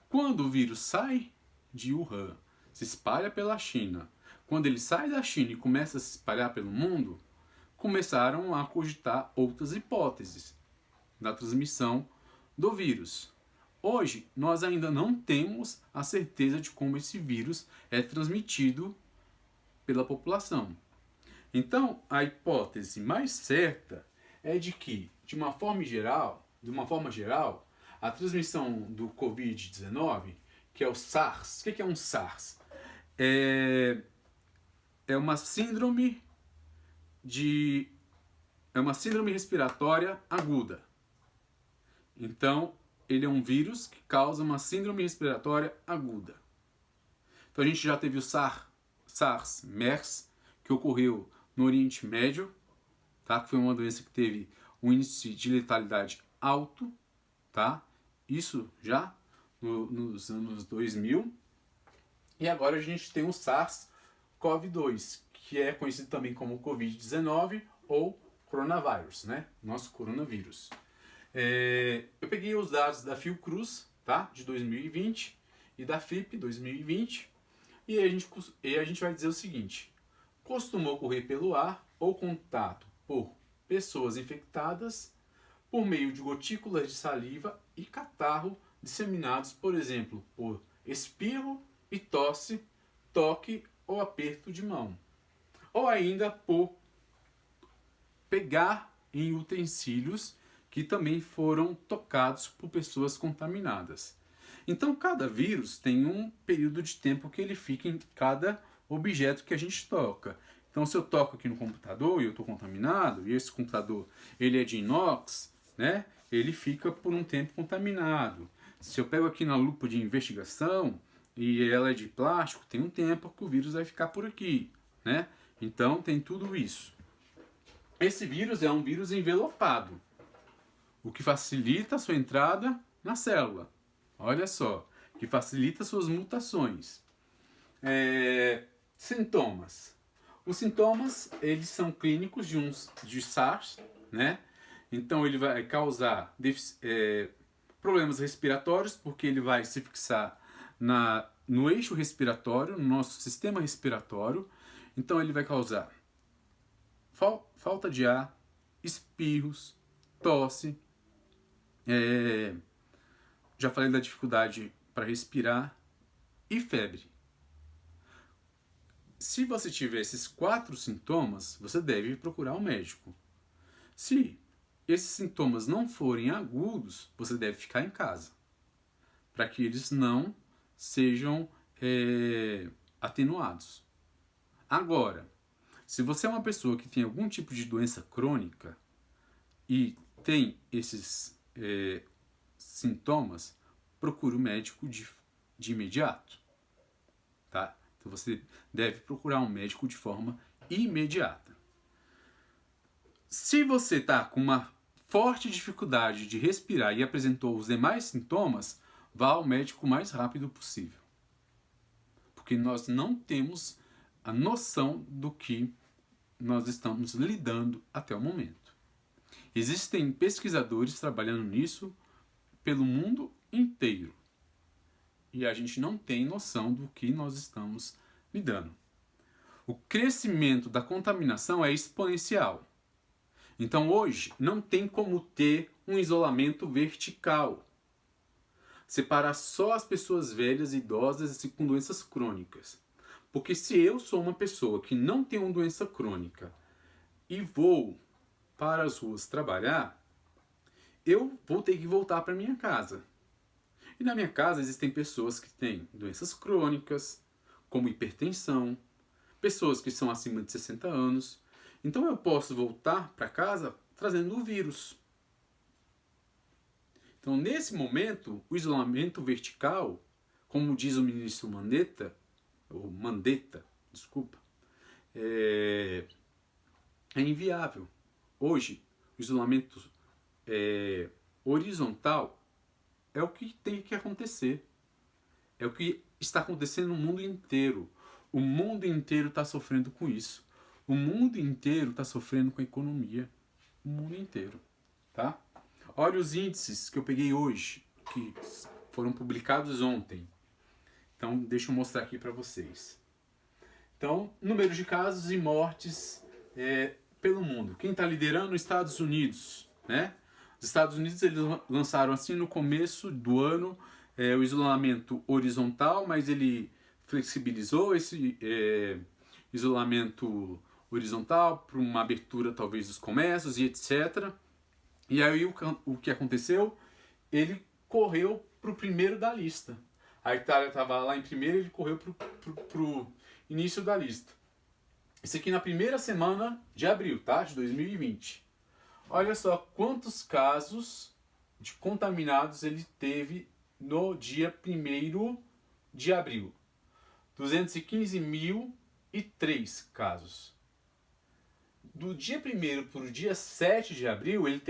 Quando o vírus sai de Wuhan, se espalha pela China, quando ele sai da China e começa a se espalhar pelo mundo, começaram a cogitar outras hipóteses da transmissão do vírus. Hoje, nós ainda não temos a certeza de como esse vírus é transmitido pela população. Então, a hipótese mais certa é de que, de uma forma geral, a transmissão do Covid-19, que é o SARS, o que é um SARS? É uma síndrome respiratória aguda. Então, ele é um vírus que causa uma síndrome respiratória aguda. Então, a gente já teve o SARS, MERS, que ocorreu no Oriente Médio, tá? Que foi uma doença que teve um índice de letalidade alto, tá? Isso já nos anos 2000. E agora a gente tem o SARS-CoV-2, que é conhecido também como Covid-19 ou coronavírus, né? Nosso coronavírus. Eu peguei os dados da Fiocruz, tá? De 2020 e da FIP 2020 e a gente vai dizer o seguinte: costuma ocorrer pelo ar ou contato por pessoas infectadas por meio de gotículas de saliva e catarro disseminados, por exemplo, por espirro e tosse, toque ou aperto de mão, ou ainda por pegar em utensílios que também foram tocados por pessoas contaminadas. Então, cada vírus tem um período de tempo que ele fica em cada objeto que a gente toca. Então, se eu toco aqui no computador e eu estou contaminado, e esse computador ele é de inox, né, ele fica por um tempo contaminado. Se eu pego aqui na lupa de investigação e ela é de plástico, tem um tempo que o vírus vai ficar por aqui, né? Então, tem tudo isso. Esse vírus é um vírus envelopado, o que facilita a sua entrada na célula. Olha só, que facilita suas mutações. Sintomas. Os sintomas, eles são clínicos de SARS, né? Então ele vai causar problemas respiratórios, porque ele vai se fixar no eixo respiratório, no nosso sistema respiratório. Então ele vai causar falta de ar, espirros, tosse. Já falei da dificuldade para respirar e febre. Se você tiver esses 4 sintomas, você deve procurar um médico. Se esses sintomas não forem agudos, você deve ficar em casa, para que eles não sejam atenuados. Agora, se você é uma pessoa que tem algum tipo de doença crônica e tem esses sintomas, procure o médico de imediato, tá? Então você deve procurar um médico de forma imediata. Se você está com uma forte dificuldade de respirar e apresentou os demais sintomas, vá ao médico o mais rápido possível. Porque nós não temos a noção do que nós estamos lidando até o momento. Existem pesquisadores trabalhando nisso pelo mundo inteiro. E a gente não tem noção do que nós estamos lidando. O crescimento da contaminação é exponencial. Então hoje não tem como ter um isolamento vertical. Separar só as pessoas velhas, idosas e com doenças crônicas. Porque se eu sou uma pessoa que não tem uma doença crônica e vou para as ruas trabalhar, eu vou ter que voltar para minha casa. E na minha casa existem pessoas que têm doenças crônicas, como hipertensão, pessoas que são acima de 60 anos. Então eu posso voltar para casa trazendo o vírus. Então, nesse momento, o isolamento vertical, como diz o ministro Mandetta, é inviável. Hoje, o isolamento horizontal é o que tem que acontecer. É o que está acontecendo no mundo inteiro. O mundo inteiro está sofrendo com isso. O mundo inteiro está sofrendo com a economia. O mundo inteiro, tá? Olha os índices que eu peguei hoje, que foram publicados ontem. Então, deixa eu mostrar aqui para vocês. Então, número de casos e mortes pelo mundo. Quem está liderando? Os Estados Unidos, né? Os Estados Unidos, eles lançaram assim no começo do ano o isolamento horizontal, mas ele flexibilizou esse isolamento horizontal para uma abertura talvez dos comércios e etc. E aí o que aconteceu? Ele correu para o primeiro da lista. A Itália estava lá em primeiro, ele correu para o início da lista. Isso aqui na primeira semana de abril, tá? De 2020. Olha só quantos casos de contaminados ele teve no dia 1º de abril. 215.003 casos. Do dia 1º para o dia 7 de abril, ele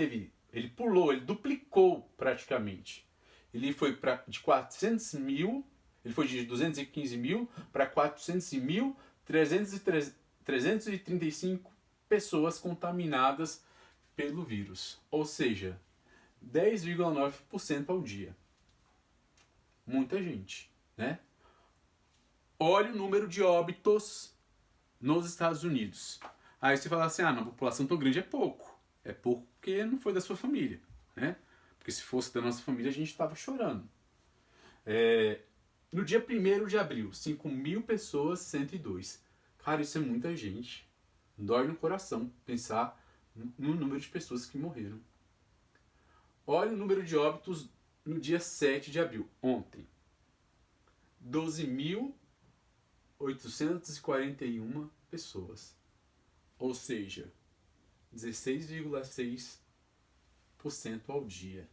duplicou praticamente. Ele foi de 400 mil, ele foi de 215 mil para 400.335 pessoas contaminadas pelo vírus. Ou seja, 10,9% ao dia. Muita gente, né? Olha o número de óbitos nos Estados Unidos. Aí você fala assim, na população tão grande é pouco. É pouco porque não foi da sua família, né? Porque se fosse da nossa família a gente estava chorando. No dia 1º de abril, 5.000 pessoas, 102. Cara, isso é muita gente. Dói no coração pensar no número de pessoas que morreram. Olha o número de óbitos no dia 7 de abril, ontem. 12.841 pessoas. Ou seja, 16,6% ao dia.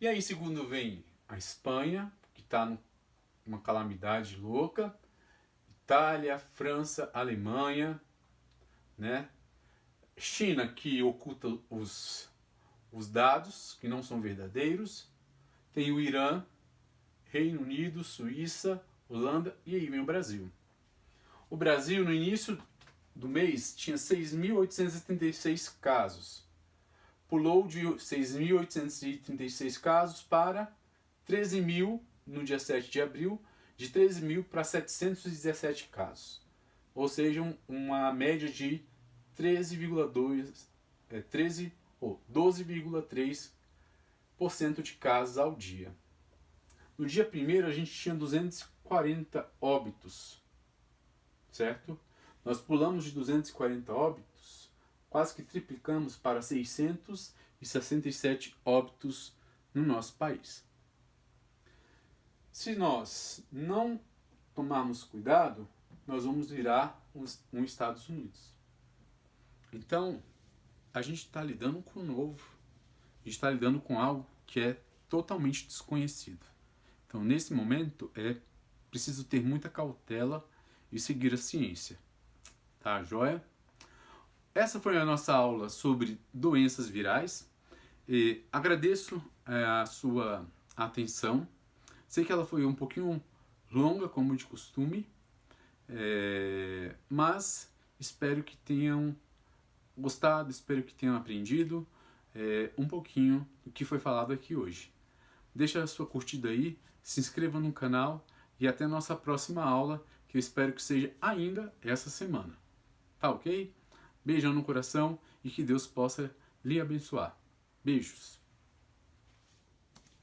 E aí, segundo vem a Espanha, que está numa calamidade louca. Itália, França, Alemanha, né? China, que oculta os dados que não são verdadeiros. Tem o Irã, Reino Unido, Suíça, Holanda e aí vem o Brasil. O Brasil, no início do mês, tinha 6.836 casos. Pulou de 6.836 casos para 13.000 no dia 7 de abril, de 13.000 para 717 casos. Ou seja, uma média de 12,3% de casos ao dia. No dia 1º a gente tinha 240 óbitos, certo? Nós pulamos de 240 óbitos, quase que triplicamos para 667 óbitos no nosso país. Se nós não tomarmos cuidado, nós vamos virar um Estados Unidos. Então, a gente está lidando com o novo. A gente está lidando com algo que é totalmente desconhecido. Então, nesse momento, é preciso ter muita cautela e seguir a ciência. Tá, joia? Essa foi a nossa aula sobre doenças virais. Agradeço a sua atenção. Sei que ela foi um pouquinho longa, como de costume, mas espero que tenham gostado, espero que tenham aprendido um pouquinho do que foi falado aqui hoje. Deixa a sua curtida aí, se inscreva no canal e até a nossa próxima aula, que eu espero que seja ainda essa semana. Tá ok? Beijão no coração e que Deus possa lhe abençoar. Beijos!